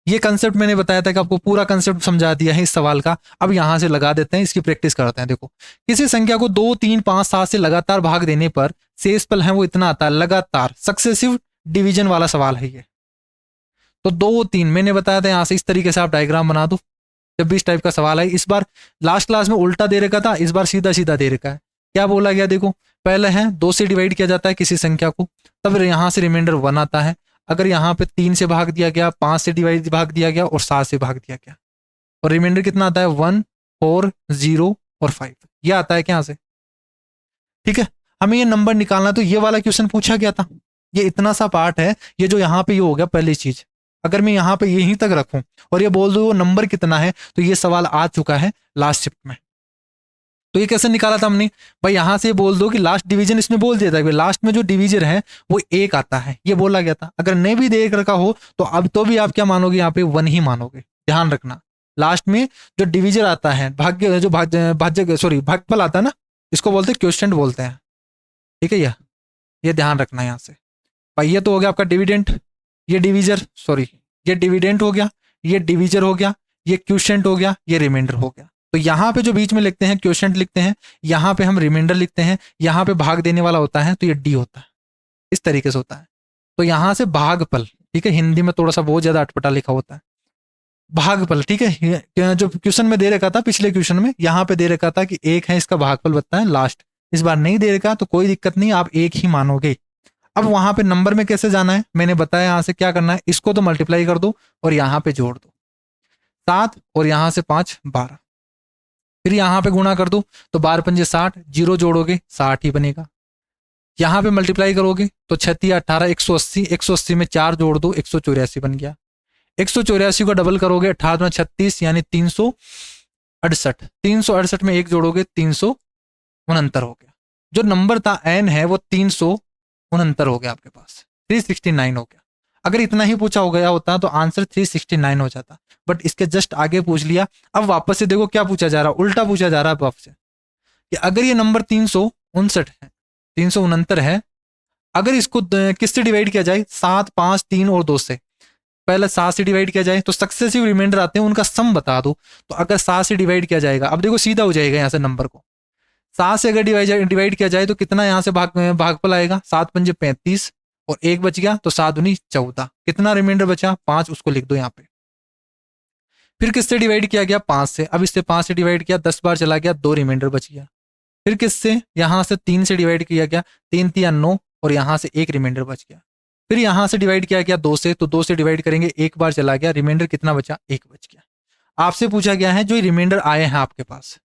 ये कंसेप्ट मैंने बताया था कि आपको पूरा कंसेप्ट समझा दिया है इस सवाल का। अब यहां से लगा देते हैं, इसकी प्रैक्टिस करते हैं। देखो, किसी संख्या को 2 3 5 7 से लगातार भाग देने पर शेषफल है वो इतना आता है, लगातार सक्सेसिव डिवीजन वाला सवाल है ये। तो 2 3 मैंने बताया था, यहां से इस तरीके से आप डायग्राम बना दो जब भी इस टाइप का सवाल है। इस बार लास्ट क्लास में उल्टा दे रखा था, इस बार सीधा सीधा दे रखा है। क्या बोला गया, देखो पहले है 2 से डिवाइड किया जाता है किसी संख्या को, तब यहां से रिमाइंडर 1 आता है। अगर यहाँ पे 3 से भाग दिया गया, 5 से डिवाइड भाग दिया गया और 7 से भाग दिया गया, और रिमाइंडर कितना आता है 1 4 0 और 5, ये आता है क्या यहाँ से। ठीक है, हमें ये नंबर निकालना, तो ये वाला क्वेश्चन पूछा गया था, ये इतना सा पार्ट है, ये जो यहाँ पे ये हो गया पहली चीज। अगर मैं यहाँ पे यहीं तक रखूं और ये बोल दूं नंबर कितना है, तो ये सवाल आ चुका है लास्ट शिफ्ट में। तो ये कैसे निकाला था हमने? भाई यहाँ से बोल दो कि लास्ट डिवीजन, इसमें बोल दिया था कि लास्ट में जो डिवीजन है वो एक आता है, ये बोला गया था। अगर नहीं भी देख रखा हो तो अब तो भी आप क्या मानोगे, यहाँ पे वन ही मानोगे। ध्यान रखना, लास्ट में जो डिवीजन आता है, भाग्य जो भाज्य सॉरी भागफल आता है ना, इसको बोलते हैं क्वेश्चन बोलते हैं। ठीक है, ये ध्यान रखना यहाँ से। भाई ये तो हो गया आपका डिविडेंट, ये डिवीजर सॉरी ये डिविडेंट हो गया, ये डिवीजर हो गया, ये क्वेश्चंट हो गया, ये रिमाइंडर हो गया। तो यहाँ पे जो बीच में लिखते हैं क्वेश्चंट लिखते हैं, यहाँ पे हम रिमाइंडर लिखते हैं, यहाँ पे भाग देने वाला होता है तो ये डी होता है, इस तरीके से होता है। तो यहाँ से भागफल, ठीक है, हिंदी में थोड़ा सा बहुत ज्यादा अटपटा लिखा होता है, भागफल। ठीक है, जो क्वेश्चन में दे रखा था पिछले क्वेश्चन में, यहाँ पे दे रखा था कि एक है, इसका भागफल बताएं लास्ट। इस बार नहीं दे रखा तो कोई दिक्कत नहीं, आप एक ही मानोगे। अब वहां पे नंबर में कैसे जाना है मैंने बताया, यहां से क्या करना है, इसको तो मल्टीप्लाई कर दो और यहाँ पे जोड़ दो, 7 और यहाँ से 5 12, फिर यहाँ पे गुणा कर दो तो 12 पंजे 60, जीरो जोड़ोगे 60 ही बनेगा। यहाँ पे मल्टीप्लाई करोगे तो 36 18 180, 180 में 4 जोड़ दो 184 बन गया। 184 को डबल करोगे 18 36 यानी 368, 368 में एक जोड़ोगे 369 हो गया। जो नंबर था एन है वो 369 हो गया आपके पास, 369 हो गया। अगर इतना ही पूछा हो गया होता तो आंसर 369 हो जाता, बट इसके जस्ट आगे पूछ लिया। अब वापस से देखो क्या पूछा जा रहा है, उल्टा पूछा जा रहा है वापस से कि अगर ये नंबर 359 है, 369 है, अगर इसको किससे डिवाइड किया जाए, 7 5 3 और 2 से, पहले 7 से डिवाइड किया जाए तो सक्सेसिव रिमाइंडर आते हैं उनका सम बता दो। तो अगर 7 से डिवाइड किया जाएगा, अब देखो सीधा हो जाएगा यहाँ से नंबर को, 7 से अगर डिवाइड किया जाए तो कितना यहाँ से भागफल आएगा, 7 पंजे 35 और एक बच गया तो 7 दूनी 14, कितना रिमाइंडर बचा 5, उसको लिख दो यहाँ पे। फिर किससे डिवाइड किया गया 5 से, अब इससे 5 से डिवाइड किया 10 बार चला गया, 2 रिमाइंडर बच गया। फिर किससे, यहाँ से 3 से डिवाइड किया गया, 3 3 9 और यहाँ से एक रिमाइंडर बच गया। फिर यहाँ से डिवाइड किया गया 2 से, तो 2 से डिवाइड करेंगे, एक बार चला गया, रिमाइंडर कितना बचा, एक बच गया। आपसे पूछा गया है जो रिमाइंडर आए हैं आपके पास,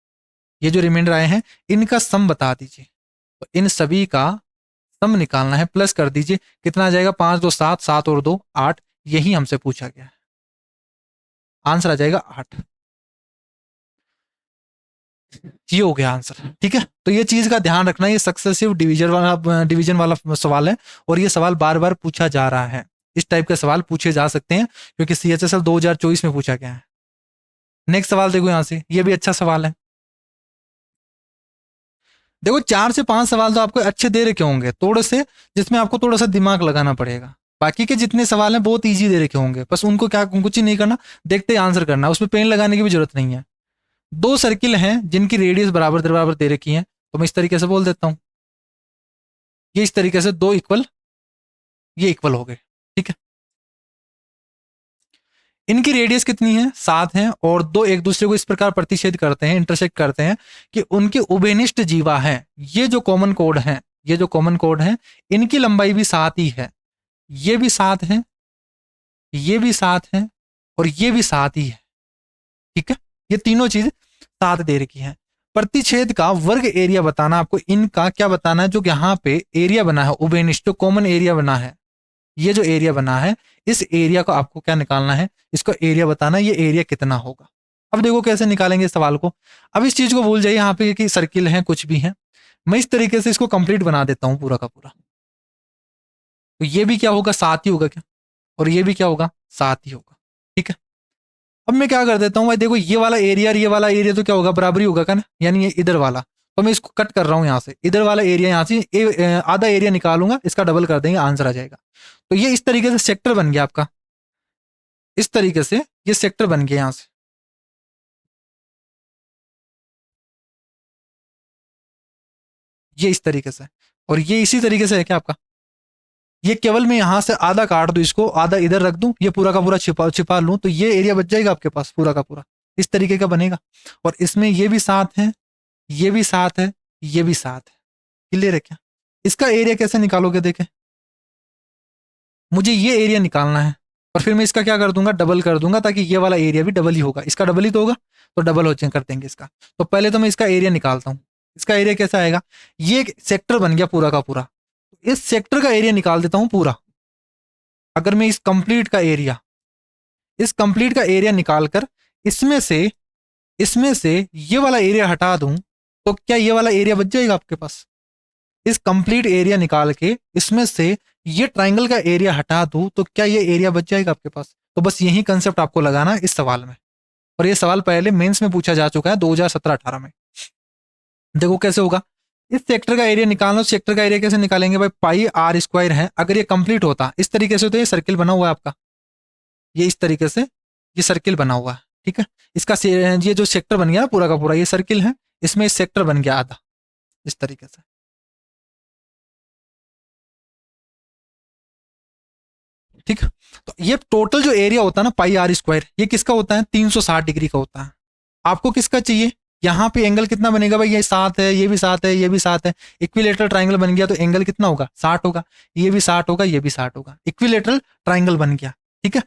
ये जो रिमाइंडर आए हैं इनका सम बता दीजिए। तो इन सभी का सम निकालना है, प्लस कर दीजिए, कितना आ जाएगा, 5 2 7, 7 और 2 8, यही हमसे पूछा गया है। आंसर आ जाएगा 8, ये हो गया आंसर। ठीक है, तो ये चीज का ध्यान रखना, ये सक्सेसिव डिवीजन वाला सवाल है और ये सवाल बार बार पूछा जा रहा है। इस टाइप के सवाल पूछे जा सकते हैं क्योंकि CHSL 2024 में पूछा गया है। नेक्स्ट सवाल देखो यहाँ से, ये भी अच्छा सवाल है। देखो 4 से 5 सवाल तो आपको अच्छे दे रखे होंगे थोड़े से, जिसमें आपको थोड़ा सा दिमाग लगाना पड़ेगा। बाकी के जितने सवाल हैं बहुत इजी दे रखे होंगे, बस उनको क्या कुछ ही नहीं करना, देखते ही आंसर करना, उसमें पेन लगाने की भी जरूरत नहीं है। 2 सर्किल हैं जिनकी रेडियस बराबर बराबर दे रखी है, तो मैं इस तरीके से बोल देता हूं, ये इस तरीके से 2 इक्वल, ये इक्वल हो गए। ठीक है, इनकी रेडियस कितनी है, 7 है, और 2 एक दूसरे को इस प्रकार प्रतिच्छेद करते हैं, इंटरसेक्ट करते हैं कि उनके उभयनिष्ठ जीवा है। ये जो कॉमन कोड है, ये जो कॉमन कोड है, इनकी लंबाई भी 7 ही है, ये भी 7 है, ये भी 7 है और ये भी 7 ही है। ठीक है, ये तीनों चीज 7 दे रखी है। प्रतिच्छेद का वर्ग एरिया बताना आपको, इनका क्या बताना है, जो यहाँ पे एरिया बना है उभयनिष्ठ, जो कॉमन एरिया बना है, ये जो एरिया बना है, इस एरिया को आपको क्या निकालना है, इसको एरिया बताना है, ये एरिया कितना होगा। अब देखो कैसे निकालेंगे इस सवाल को। अब इस चीज को भूल जाइए यहाँ पे कि सर्किल है कुछ भी है, मैं इस तरीके से इसको कंप्लीट बना देता हूं पूरा का पूरा। तो ये भी क्या होगा, 7 ही होगा क्या, और ये भी क्या होगा, 7 ही होगा। ठीक है, अब मैं क्या कर देता हूँ भाई, देखो ये वाला एरिया और ये वाला एरिया तो क्या होगा, बराबर ही होगा क्या ना, यानी ये इधर वाला, तो मैं इसको कट कर रहा हूँ यहाँ से, इधर वाला एरिया यहाँ से आधा एरिया निकालूंगा, इसका डबल कर देंगे, आंसर आ जाएगा। तो ये इस तरीके से सेक्टर बन गया आपका, इस तरीके से ये सेक्टर बन गया यहां से, ये इस तरीके से, और ये इसी तरीके से है क्या आपका, ये केवल मैं यहां से आधा काट दूं, इसको आधा इधर रख दूं, ये पूरा का पूरा छिपा छिपा लूं, तो ये एरिया बच जाएगा आपके पास पूरा का पूरा, इस तरीके का बनेगा। और इसमें ये भी 7 है, ये भी 7 है, ये भी 7 है। क्लियर है क्या? इसका एरिया कैसे निकालोगे, देखें, मुझे ये एरिया निकालना है और फिर मैं इसका क्या कर दूंगा, डबल कर दूंगा, ताकि ये वाला एरिया भी डबल ही होगा, इसका डबल ही तो होगा, तो डबल हो कर देंगे इसका। तो पहले तो मैं इसका एरिया निकालता हूं, इसका एरिया कैसा आएगा, ये एक सेक्टर बन गया पूरा का पूरा, इस सेक्टर का एरिया निकाल देता हूं पूरा। अगर मैं इस कंप्लीट का एरिया इस कंप्लीट का एरिया निकालकर इसमें से ये वाला एरिया हटा दूं तो क्या ये वाला एरिया बच जाएगा आपके पास? इस कंप्लीट एरिया निकाल के इसमें से ये ट्राइंगल का एरिया हटा दूं तो क्या ये एरिया बच जाएगा आपके पास? तो बस यही कंसेप्ट आपको लगाना है इस सवाल में, और ये सवाल पहले मेंस में पूछा जा चुका है 2017-18 में। देखो कैसे होगा, इस सेक्टर का एरिया निकालना, सेक्टर का एरिया कैसे निकालेंगे भाई, पाई आर स्क्वायर है। अगर ये कंप्लीट होता इस तरीके से तो ये सर्किल बना हुआ है आपका, ये इस तरीके से ये सर्किल बना हुआ है, ठीक है। इसका ये जो सेक्टर बन गया पूरा का पूरा ये सर्किल है, इसमें इस सेक्टर बन गया आधा इस तरीके से, ठीक है। तो ये टोटल जो एरिया होता है ना पाई आर स्क्वायर, ये किसका होता है, 360 डिग्री का होता है। आपको किसका चाहिए, यहाँ पे एंगल कितना बनेगा भाई, ये 7 है, ये भी 7 है, ये भी 7 है, इक्विलेटरल ट्राइंगल बन गया तो एंगल कितना होगा, 60 होगा, ये भी 60 होगा, ये भी 60 होगा, इक्विलेटरल ट्राइंगल बन गया, ठीक है।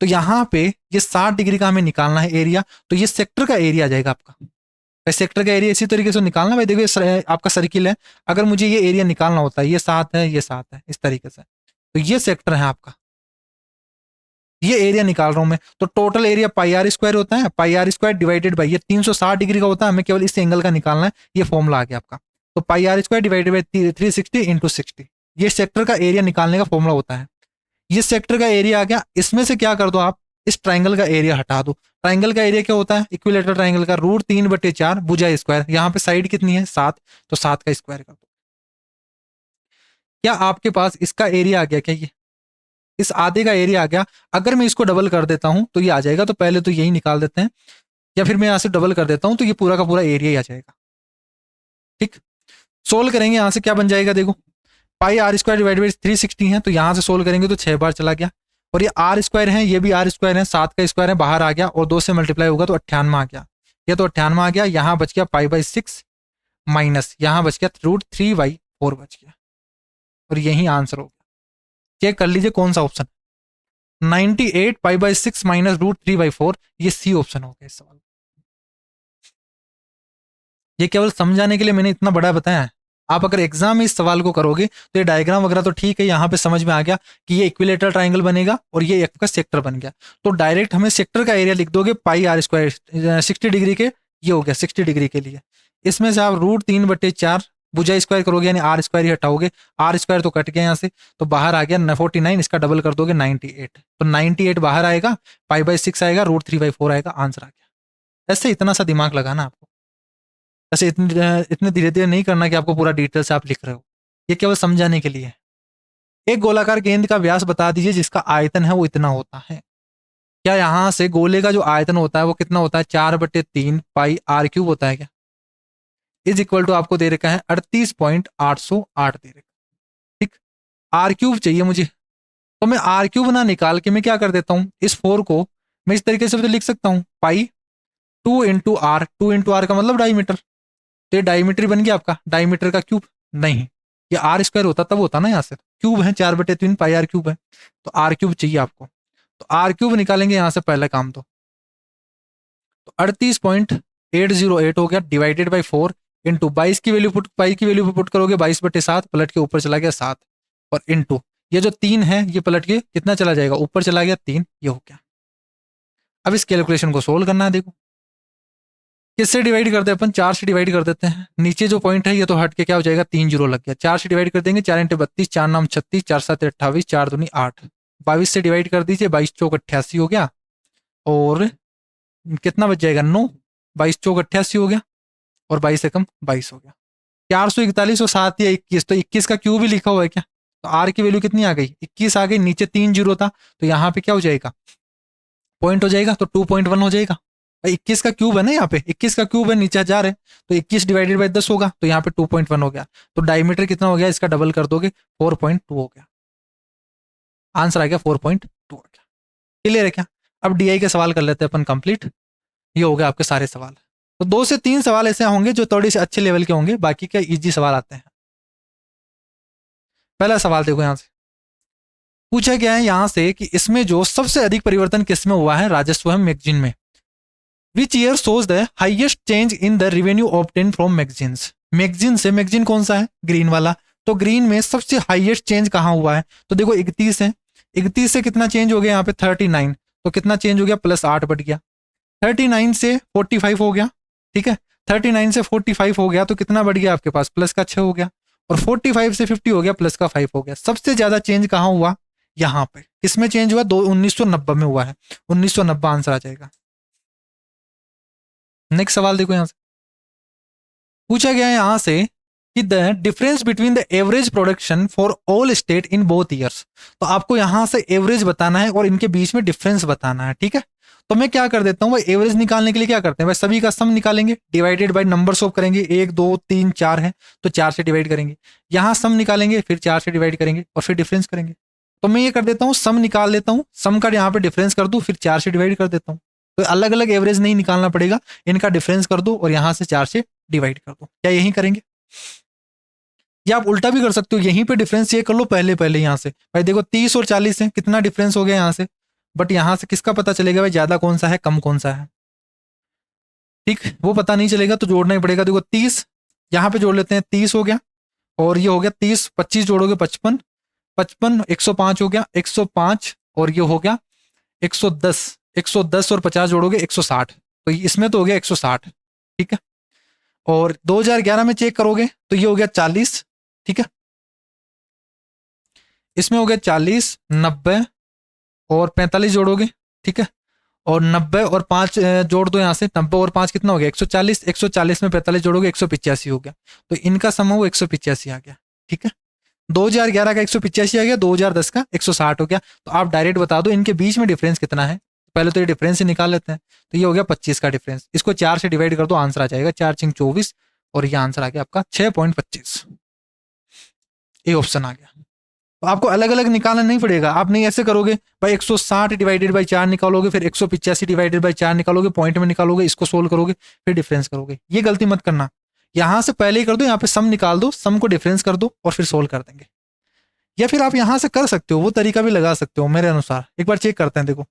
तो यहाँ पे ये 60 डिग्री का हमें निकालना है एरिया, तो ये सेक्टर का एरिया आ जाएगा आपका। भाई सेक्टर का एरिया इसी तरीके से निकालना, भाई देखो ये आपका सर्किल है, अगर मुझे ये एरिया निकालना होता है, ये 7 है, ये 7 है, इस तरीके से, तो ये सेक्टर है आपका, ये एरिया निकाल रहा हूं मैं। तो total area pi are square होता है, pi are square divided by ये 360 डिग्री का होता है, हमें केवल इस एंगल का निकालना है, ये फॉर्मूला आ गया आपका। तो pi are square divided by 360 into 60, ये सेक्टर का एरिया निकालने का फॉर्मूला होता है। ये सेक्टर का एरिया आ गया, इसमें से क्या कर दो आप, इस ट्राइंगल का एरिया हटा दो। ट्राइंगल का एरिया क्या होता है, इक्विलेटरल ट्राइंगल का √3/4 भुजा स्क्वायर, यहाँ पे साइड कितनी है 7, तो 7 का स्क्वायर कर दो। क्या आपके पास इसका एरिया आ गया, क्या ये इस आधे का एरिया आ गया। अगर मैं इसको डबल कर देता हूं तो ये आ जाएगा, तो पहले तो यही निकाल देते हैं, या फिर मैं यहां से डबल कर देता हूं तो ये पूरा का पूरा एरिया ही आ जाएगा, ठीक। सोल्व करेंगे, यहां से क्या बन जाएगा, देखो पाई आर स्क्वायर डिवाइड बाई 360 है, तो यहां से सोल्व करेंगे तो 6 बार चला गया, और ये आर स्क्वायर है, ये भी आर स्क्वायर है, 7 का स्क्वायर है, बाहर आ गया, और 2 से मल्टीप्लाई होगा तो 98 आ गया, ये तो 98 आ गया। यहाँ बच गया पाई/6 माइनस यहाँ बच गया √3/4 बच गया, और यही आंसर हो गया। चेक कर लीजिए कौन सा ऑप्शन, 98 पाई/6 माइनस √3/4, ये सी ऑप्शन हो गया इस सवाल। ये केवल समझाने के लिए मैंने इतना बड़ा बताया है, आप अगर एग्जाम में इस सवाल को करोगे तो ये डायग्राम वगैरह तो ठीक है, यहाँ पे समझ में आ गया कि ये इक्विलेटरल ट्राइंगल बनेगा और ये एक का सेक्टर बन गया, तो डायरेक्ट हमें सेक्टर का एरिया लिख दोगे पाई आर स्क्वायर 60 डिग्री के, ये हो गया 60 डिग्री के लिए। इसमें से आप √3/4 भुजा स्क्वायर करोगे, यानी आर स्क्वायर ही हटाओगे, आर स्क्वायर तो कट गया यहाँ से, तो बाहर आ गया 49, इसका डबल कर दोगे 98, तो 98 बाहर आएगा, पाई/6 आएगा, √3/4 आएगा, आंसर आ गया। ऐसे इतना सा दिमाग लगाना आपको, ऐसे इतने धीरे धीरे नहीं करना कि आपको पूरा डिटेल से आप लिख रहे हो, ये केवल समझाने के लिए है। एक गोलाकार गेंद का व्यास बता दीजिए जिसका आयतन है वो इतना होता है। क्या यहाँ से गोले का जो आयतन होता है वो कितना होता है, 4/3 पाई आर क्यूब होता है क्या, इज इक्वल टू आपको दे रखा है 38.808 दे रखा, ठीक। आर क्यूब चाहिए मुझे, तो मैं आर क्यूब ना निकाल के मैं क्या कर देता हूं, इस 4 को मैं इस तरीके से भी तो लिख सकता हूं, पाई 2 इंटू आर का मतलब डाईमीटर, तो ये डाईमीटर बन गया आपका, डाईमीटर का क्यूब नहीं, ये आर स्क्वायर होता तब होता ना, यहाँ से क्यूब है 4/3 पाई आर क्यूब है, तो आर क्यूब चाहिए आपको, तो आर क्यूब निकालेंगे यहाँ से पहला काम, तो 38.808 हो गया, डिवाइडेड बाई 4 इंटू 22 की वैल्यू पाई की वैल्यू पुट करोगे 22/7, पलट के ऊपर चला गया 7, और इंटू ये जो 3 है ये पलट के कितना चला जाएगा, ऊपर चला गया 3, ये हो गया। अब इस कैलकुलेशन को सोल्व करना है, देखो किससे डिवाइड करते हैं अपन, 4 से डिवाइड कर देते हैं, नीचे जो पॉइंट है ये तो हट के क्या हो जाएगा, 3 जीरो लग गया, 4 से डिवाइड कर देंगे, 4 × 32, 4 9 36, 4 7 28, 4 दूनी 8, 22 से डिवाइड कर दीजिए, 22 चौक 88 हो गया, और कितना बच जाएगा 9, 22 चौक 88 हो गया, और 22 से कम 22 हो गया, 441 और 7 या 21, तो 21 का क्यूब भी लिखा हुआ है क्या, तो आर की वैल्यू कितनी आ गई, 21 आ गई, नीचे 3 जीरो था, तो यहाँ पे क्या हो जाएगा, पॉइंट हो जाएगा, तो 2.1 हो जाएगा। 21 का क्यूब है ना, यहाँ पे 21 का क्यूब है, नीचे 1000 है, तो 21 डिवाइडेड बाई 10 होगा, तो यहाँ पे 2.1 हो गया, तो डायमीटर कितना हो गया, इसका डबल कर दोगे 4.2 हो गया, आंसर आ गया 4.2 हो गया। क्लियर है क्या, अब डीआई के सवाल कर लेते हैं अपन कंप्लीट, ये हो गया आपके सारे सवाल। तो 2 से 3 सवाल ऐसे होंगे जो थोड़े से अच्छे लेवल के होंगे, बाकी के इजी सवाल आते हैं। पहला सवाल देखो, यहाँ से पूछा गया है यहाँ से कि इसमें जो सबसे अधिक परिवर्तन किस में हुआ है, राजस्व मैगजीन में, which year shows the highest change in the revenue obtain from magazines, magazine से, मैगजीन कौन सा है, ग्रीन वाला, तो ग्रीन में सबसे हाईएस्ट चेंज कहाँ हुआ है, तो देखो 31 है, 31 से कितना चेंज हो गया यहाँ पे 39, तो कितना चेंज हो गया, +8 बढ़ गया। 39 से 45 हो गया, ठीक है, 39 से 45 हो गया तो कितना बढ़ गया आपके पास, +6 हो गया। और 45 से 50 हो गया, +5 हो गया। सबसे ज्यादा चेंज कहाँ हुआ, यहाँ पे। किसमें चेंज हुआ, 1990 में हुआ है। 1990 आंसर आ जाएगा। नेक्स्ट सवाल देखो, यहां से पूछा गया है यहां से कि the difference between the average production for all state in both years. तो आपको यहां से एवरेज बताना है और इनके बीच में डिफरेंस बताना है, ठीक है। तो मैं क्या कर देता हूं भाई, एवरेज निकालने के लिए क्या करते हैं भाई, सभी का सम निकालेंगे, डिवाइडेड बाय नंबर ऑफ करेंगे, 1 2 3 4 है तो 4 से डिवाइड करेंगे। यहां सम निकालेंगे, फिर 4 से डिवाइड करेंगे और फिर डिफरेंस करेंगे। तो मैं ये कर देता हूँ, सम निकाल लेता हूँ, सम का यहाँ पे डिफरेंस कर दूं, फिर 4 से डिवाइड कर देता हूँ। तो अलग अलग एवरेज नहीं निकालना पड़ेगा, इनका डिफरेंस कर दो और यहां से 4 से डिवाइड कर दो। क्या यही करेंगे, या आप उल्टा भी कर सकते हो, यहीं पे डिफरेंस ये कर लो पहले पहले यहां से। भाई देखो 30 और 40 है, कितना डिफरेंस हो गया यहां से, बट यहां से किसका पता चलेगा भाई, ज्यादा कौन सा है कम कौन सा है, ठीक, वो पता नहीं चलेगा तो जोड़ना ही पड़ेगा। देखो 30 यहाँ पे जोड़ लेते हैं, 30 हो गया और ये हो गया 30, 25 जोड़ोगे 55, 55 105 हो गया, 105 और ये हो गया 110, 110 और 50 जोड़ोगे 160, तो इसमें तो हो गया 160, ठीक है। और 2011 में चेक करोगे तो ये हो गया 40, ठीक है, इसमें हो गया 40, 90 और 45 जोड़ोगे, ठीक है। और 90 और 5 जोड़ दो यहाँ से, 90 और 5 कितना हो गया 140, 140 में 45 जोड़ोगे 185 हो गया। तो इनका सम वो 185 आ गया, ठीक है। 2011 का 185 आ गया, 2010 का 160 हो गया। तो आप डायरेक्ट बता दो इनके बीच में डिफरेंस कितना है। पहले तो ये डिफरेंस ही निकाल लेते हैं। तो ये हो गया 25 का डिफरेंस, इसको 4 से डिवाइड कर दो, आंसर आ जाएगा 4 × 24 और ये आंसर आ गया आपका 6.25। ये ऑप्शन आ गया। तो आपको अलग अलग निकालना नहीं पड़ेगा, आप नहीं ऐसे करोगे भाई 160 डिवाइडेड बाई 4 निकालोगे, फिर 185 डिवाइडेड बाई 4 निकालोगे, पॉइंट में निकालोगे, इसको सोल्व करोगे, फिर डिफरेंस करोगे। ये गलती मत करना, यहां से पहले ही कर दो, यहाँ पे सम निकाल दो, सम को डिफरेंस कर दो और फिर सोल्व कर देंगे। या फिर आप यहां से कर सकते हो, वो तरीका भी लगा सकते हो मेरे अनुसार। एक बार चेक करते हैं, देखो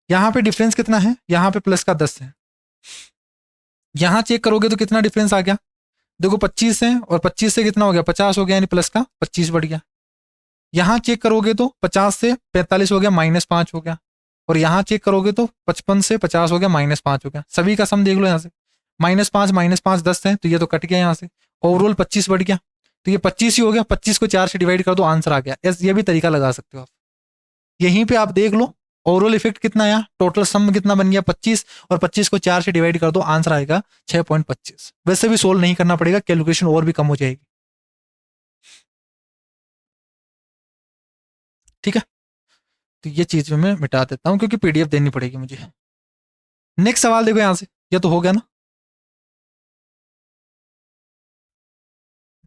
यहाँ पे डिफरेंस कितना है, यहाँ पे प्लस का 10 है, यहां चेक करोगे तो कितना डिफरेंस आ गया, देखो 25 है और 25 से कितना हो गया 50 हो गया, यानी प्लस का 25 बढ़ गया। यहां चेक करोगे तो 50 से 45 हो गया, -5 हो गया। और यहां चेक करोगे तो 55 से 50 हो गया, -5 हो गया। सभी का सम देख लो, यहां से -5 10 है तो ये तो कट गया यहां से, ओवरऑल 25 बढ़ गया। तो ये 25 ही हो गया, 25 को 4 से डिवाइड कर दो, आंसर आ गया। ये भी तरीका लगा सकते हो आप। यहीं पे आप देख लो ओवरऑल इफेक्ट कितना आया, टोटल सम कितना बन गया 25, और 25 को 4 से डिवाइड कर दो, आंसर आएगा 6.25। वैसे भी सोल्व नहीं करना पड़ेगा, कैलकुलेशन और भी कम हो जाएगी, ठीक है। तो ये चीज मैं मिटा देता हूं क्योंकि पीडीएफ देनी पड़ेगी मुझे। नेक्स्ट सवाल देखो यहां से, ये तो हो गया ना।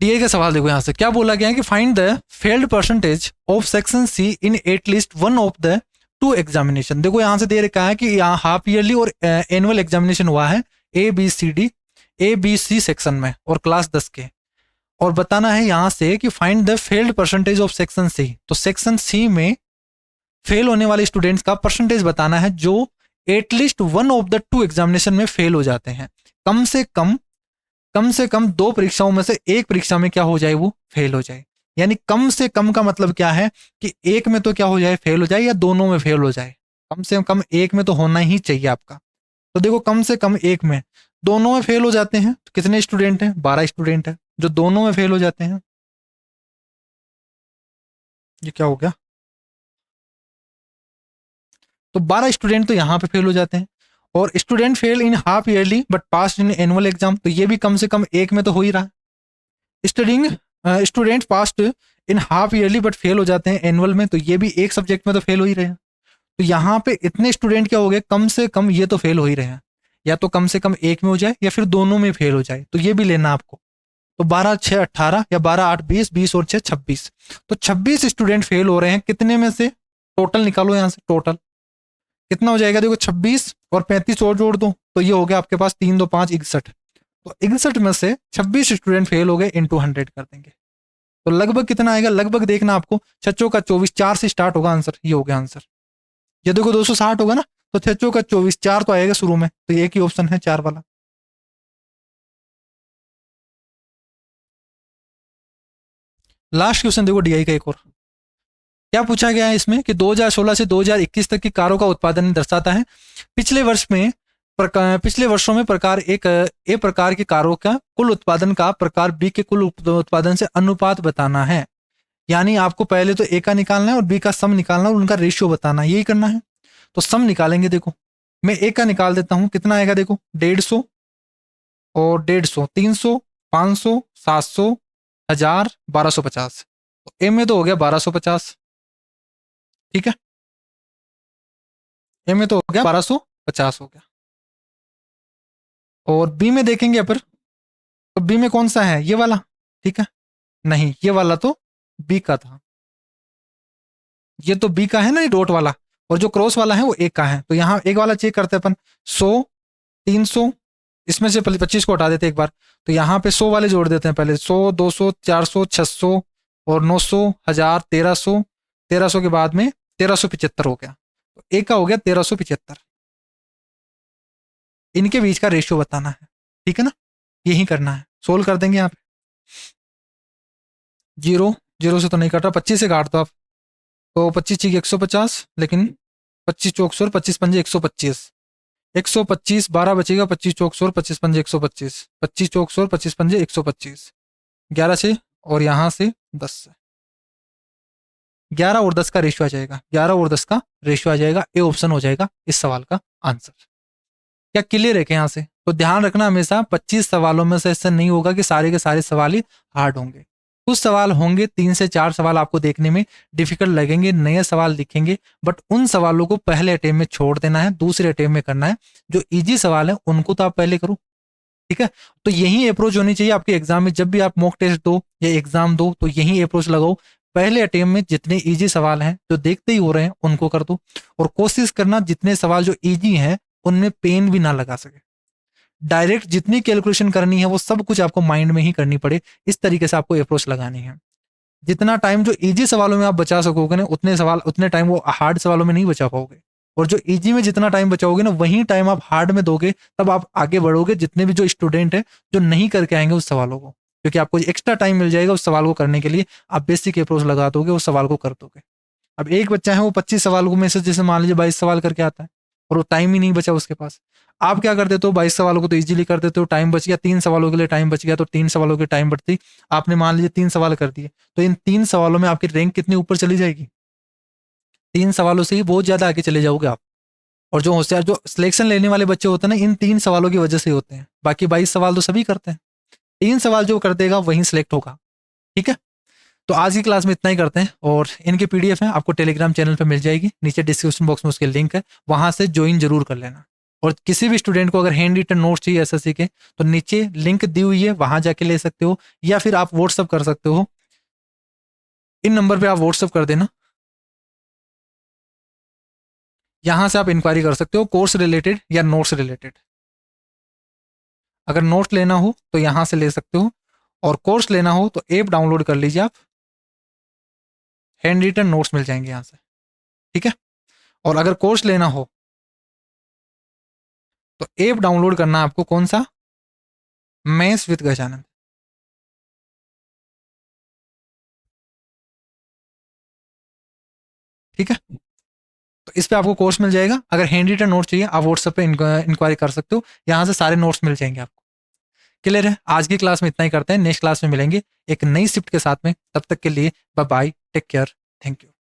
डीए का सवाल देखो यहां से, क्या बोला गया है कि find the failed percentage of section C in at least one of the two examination. देखो यहां से दे रखा है कि यहाँ हाफ ईयरली और एनुअल एग्जामिनेशन हुआ है ए बी सी सेक्शन में और क्लास 10 के, और बताना है यहां से कि find the failed percentage of section C. तो सेक्शन सी में फेल होने वाले स्टूडेंट्स का परसेंटेज बताना है जो at least one of the two examination में फेल हो जाते हैं। कम से कम दो परीक्षाओं में से एक परीक्षा में क्या हो जाए, वो फेल हो जाए। यानी कम से कम का मतलब क्या है कि एक में तो क्या हो जाए, फेल हो जाए, या दोनों में फेल हो जाए। कम से कम एक में तो होना ही चाहिए आपका। तो देखो कम से कम एक में, दोनों में फेल हो जाते हैं तो कितने स्टूडेंट हैं, 12 स्टूडेंट है जो दोनों में फेल हो जाते हैं। ये क्या हो गया, तो 12 स्टूडेंट तो यहाँ पे फेल हो जाते हैं। और student fail in half yearly but pass in annual exam, तो ये भी कम से कम एक में तो हो ही रहा। Studying student past in half yearly but fail हो जाते हैं एनुअल में, तो ये भी एक सब्जेक्ट में तो फेल हो ही रहे हैं। तो यहाँ पे इतने स्टूडेंट क्या हो गए, कम से कम ये तो फेल हो ही रहे हैं। या तो कम से कम एक में हो जाए या फिर दोनों में फेल हो जाए, तो ये भी लेना आपको। तो 12 6 18 या 12 8 20, 20 और 6 26, तो 26 स्टूडेंट फेल हो रहे हैं। कितने में से, टोटल निकालो यहाँ से, टोटल कितना हो जाएगा, देखो 26 और 35 और जोड़ दो तो ये हो गया आपके पास 3 2 5 61। तो 61 में से 26 स्टूडेंट फेल हो गए, इंटू 100 कर देंगे तो लगभग कितना आएगा, लगभग देखना आपको, 6 का 24, 4 से स्टार्ट होगा आंसर, ये हो गया आंसर। ये देखो 260 होगा ना, तो 6 का 24, 4 तो आएगा शुरू में, तो एक ही ऑप्शन है 4 वाला। लास्ट क्वेश्चन देखो डीआई का एक और, क्या पूछा गया है इसमें कि 2016 से 2021 तक की कारों का उत्पादन दर्शाता है। पिछले वर्ष में पिछले वर्षों में प्रकार ए प्रकार की कारों का कुल उत्पादन का प्रकार बी के कुल उत्पादन से अनुपात बताना है। यानी आपको पहले तो ए का निकालना है और बी का सम निकालना है और उनका रेशियो बताना है, यही करना है। तो सम निकालेंगे। देखो मैं ए का निकाल देता हूं, कितना आएगा देखो 150 और 150, 300, 500, 700, 1000, 1250। ए में तो हो गया 1250, ठीक है। ए में तो हो गया 1250 हो गया। और बी में देखेंगे अपन, तो बी में कौन सा है, ये वाला, ठीक है। नहीं, ये वाला तो बी का था, ये तो बी का है ना, ये डॉट वाला। और जो क्रॉस वाला है वो ए का है। तो यहाँ एक वाला चेक करते हैं अपन, 100, 300, इसमें से 25 को हटा देते हैं एक बार। तो यहाँ पे 100 वाले जोड़ देते हैं पहले, 100, 200, 400, 600 और 900, 1000, 1300, 1300 के बाद में 1375 हो गया। तो ए का हो गया 1375। इनके बीच का रेशियो बताना है, ठीक है ना, यही करना है। सोल्व कर देंगे यहाँ पे। 0, 0 से तो नहीं कट रहा, 25 से काट दो आप। तो 25 चीज 150, लेकिन 25 चौक सौ, 25 पंजे 125, 125, 12 बचेगा, 25 चौक सौ, 25 पंजे 125, 25 चौक सौ, 25 पंजे 125, 11 से और यहाँ से 10 से 11 और 10 का रेशियो आ जाएगा, 11 और 10 का रेशियो आ जाएगा। ए ऑप्शन हो जाएगा इस सवाल का आंसर। क्या क्लियर है? यहाँ से तो ध्यान रखना, हमेशा 25 सवालों में से ऐसा नहीं होगा कि सारे के सारे सवाल ही हार्ड होंगे। कुछ सवाल होंगे 3 से 4 सवाल आपको देखने में डिफिकल्ट लगेंगे, नए सवाल दिखेंगे, बट उन सवालों को पहले अटेम्प्ट में छोड़ देना है, दूसरे अटेम्प्ट में करना है। जो इजी सवाल है उनको तो आप पहले करो, ठीक है। तो यही अप्रोच होनी चाहिए आपके एग्जाम में। जब भी आप मॉक टेस्ट दो या एग्जाम दो तो यही अप्रोच लगाओ। पहले अटेम्प्ट में जितने इजी सवाल हैं जो देखते ही हो रहे हैं उनको कर दो, और कोशिश करना जितने सवाल जो इजी हैं उनमें पेन भी ना लगा सके। डायरेक्ट जितनी कैलकुलेशन करनी है वो सब कुछ आपको माइंड में ही करनी पड़े, इस तरीके से आपको अप्रोच लगानी है। जितना टाइम जो इजी सवालों में आप बचा सकोगे ना, उतने टाइम वो हार्ड सवालों में नहीं बचा पाओगे। और जो इजी में जितना टाइम बचाओगे ना, वही टाइम आप हार्ड में दोगे, तब आप आगे बढ़ोगे। जितने भी जो स्टूडेंट है जो नहीं करके आएंगे उस सवालों को, क्योंकि आपको एक्स्ट्रा टाइम मिल जाएगा उस सवाल को करने के लिए, आप बेसिक अप्रोच लगा दोगे, उस सवाल को कर दोगे। अब एक बच्चा है वो 25 सवालों में से जैसे मान लीजिए 22 सवाल करके आता है और वो टाइम ही नहीं बचा उसके पास। आप क्या कर देते हो, 22 सवालों को तो इजीली कर देते हो, टाइम बच गया, 3 सवालों के लिए टाइम बच गया, तो 3 सवालों के टाइम बढ़ती, आपने मान लीजिए 3 सवाल कर दिए, तो इन 3 सवालों में आपकी रैंक कितनी ऊपर चली जाएगी, 3 सवालों से ही बहुत ज्यादा आगे चले जाओगे आप। और जो होशियार जो सिलेक्शन लेने वाले बच्चे होते हैं ना, इन 3 सवालों की वजह से होते हैं। बाकी 22 सवाल तो सभी करते हैं, 3 सवाल जो कर देगा वही सिलेक्ट होगा, ठीक है। तो आज की क्लास में इतना ही करते हैं, और इनके पीडीएफ है आपको टेलीग्राम चैनल पे मिल जाएगी, नीचे डिस्क्रिप्शन बॉक्स में उसके लिंक है, वहां से ज्वाइन जरूर कर लेना। और किसी भी स्टूडेंट को अगर हैंड रिटन नोट्स चाहिए एसएससी के, तो नीचे लिंक दी हुई है, वहां जाके ले सकते हो, या फिर आप व्हाट्सअप कर सकते हो, इन नंबर पे आप व्हाट्सअप कर देना। यहां से आप इंक्वायरी कर सकते हो कोर्स रिलेटेड या नोट्स रिलेटेड। अगर नोट्स लेना हो तो यहां से ले सकते हो, और कोर्स लेना हो तो ऐप डाउनलोड कर लीजिए आप, हैंड रिटन नोट्स मिल जाएंगे यहाँ से, ठीक है। और अगर कोर्स लेना हो तो ऐप डाउनलोड करना है आपको, कौन सा, मैथ्स विद गजानन, ठीक है। तो इस पे आपको कोर्स मिल जाएगा। अगर हैंड रिटन नोट्स चाहिए आप व्हाट्सएप पे इंक्वायरी कर सकते हो, यहाँ से सारे नोट्स मिल जाएंगे आपको। क्लियर है? आज की क्लास में इतना ही करते हैं, नेक्स्ट क्लास में मिलेंगे एक नई शिफ्ट के साथ में। तब तक के लिए bye bye, take care, thank you.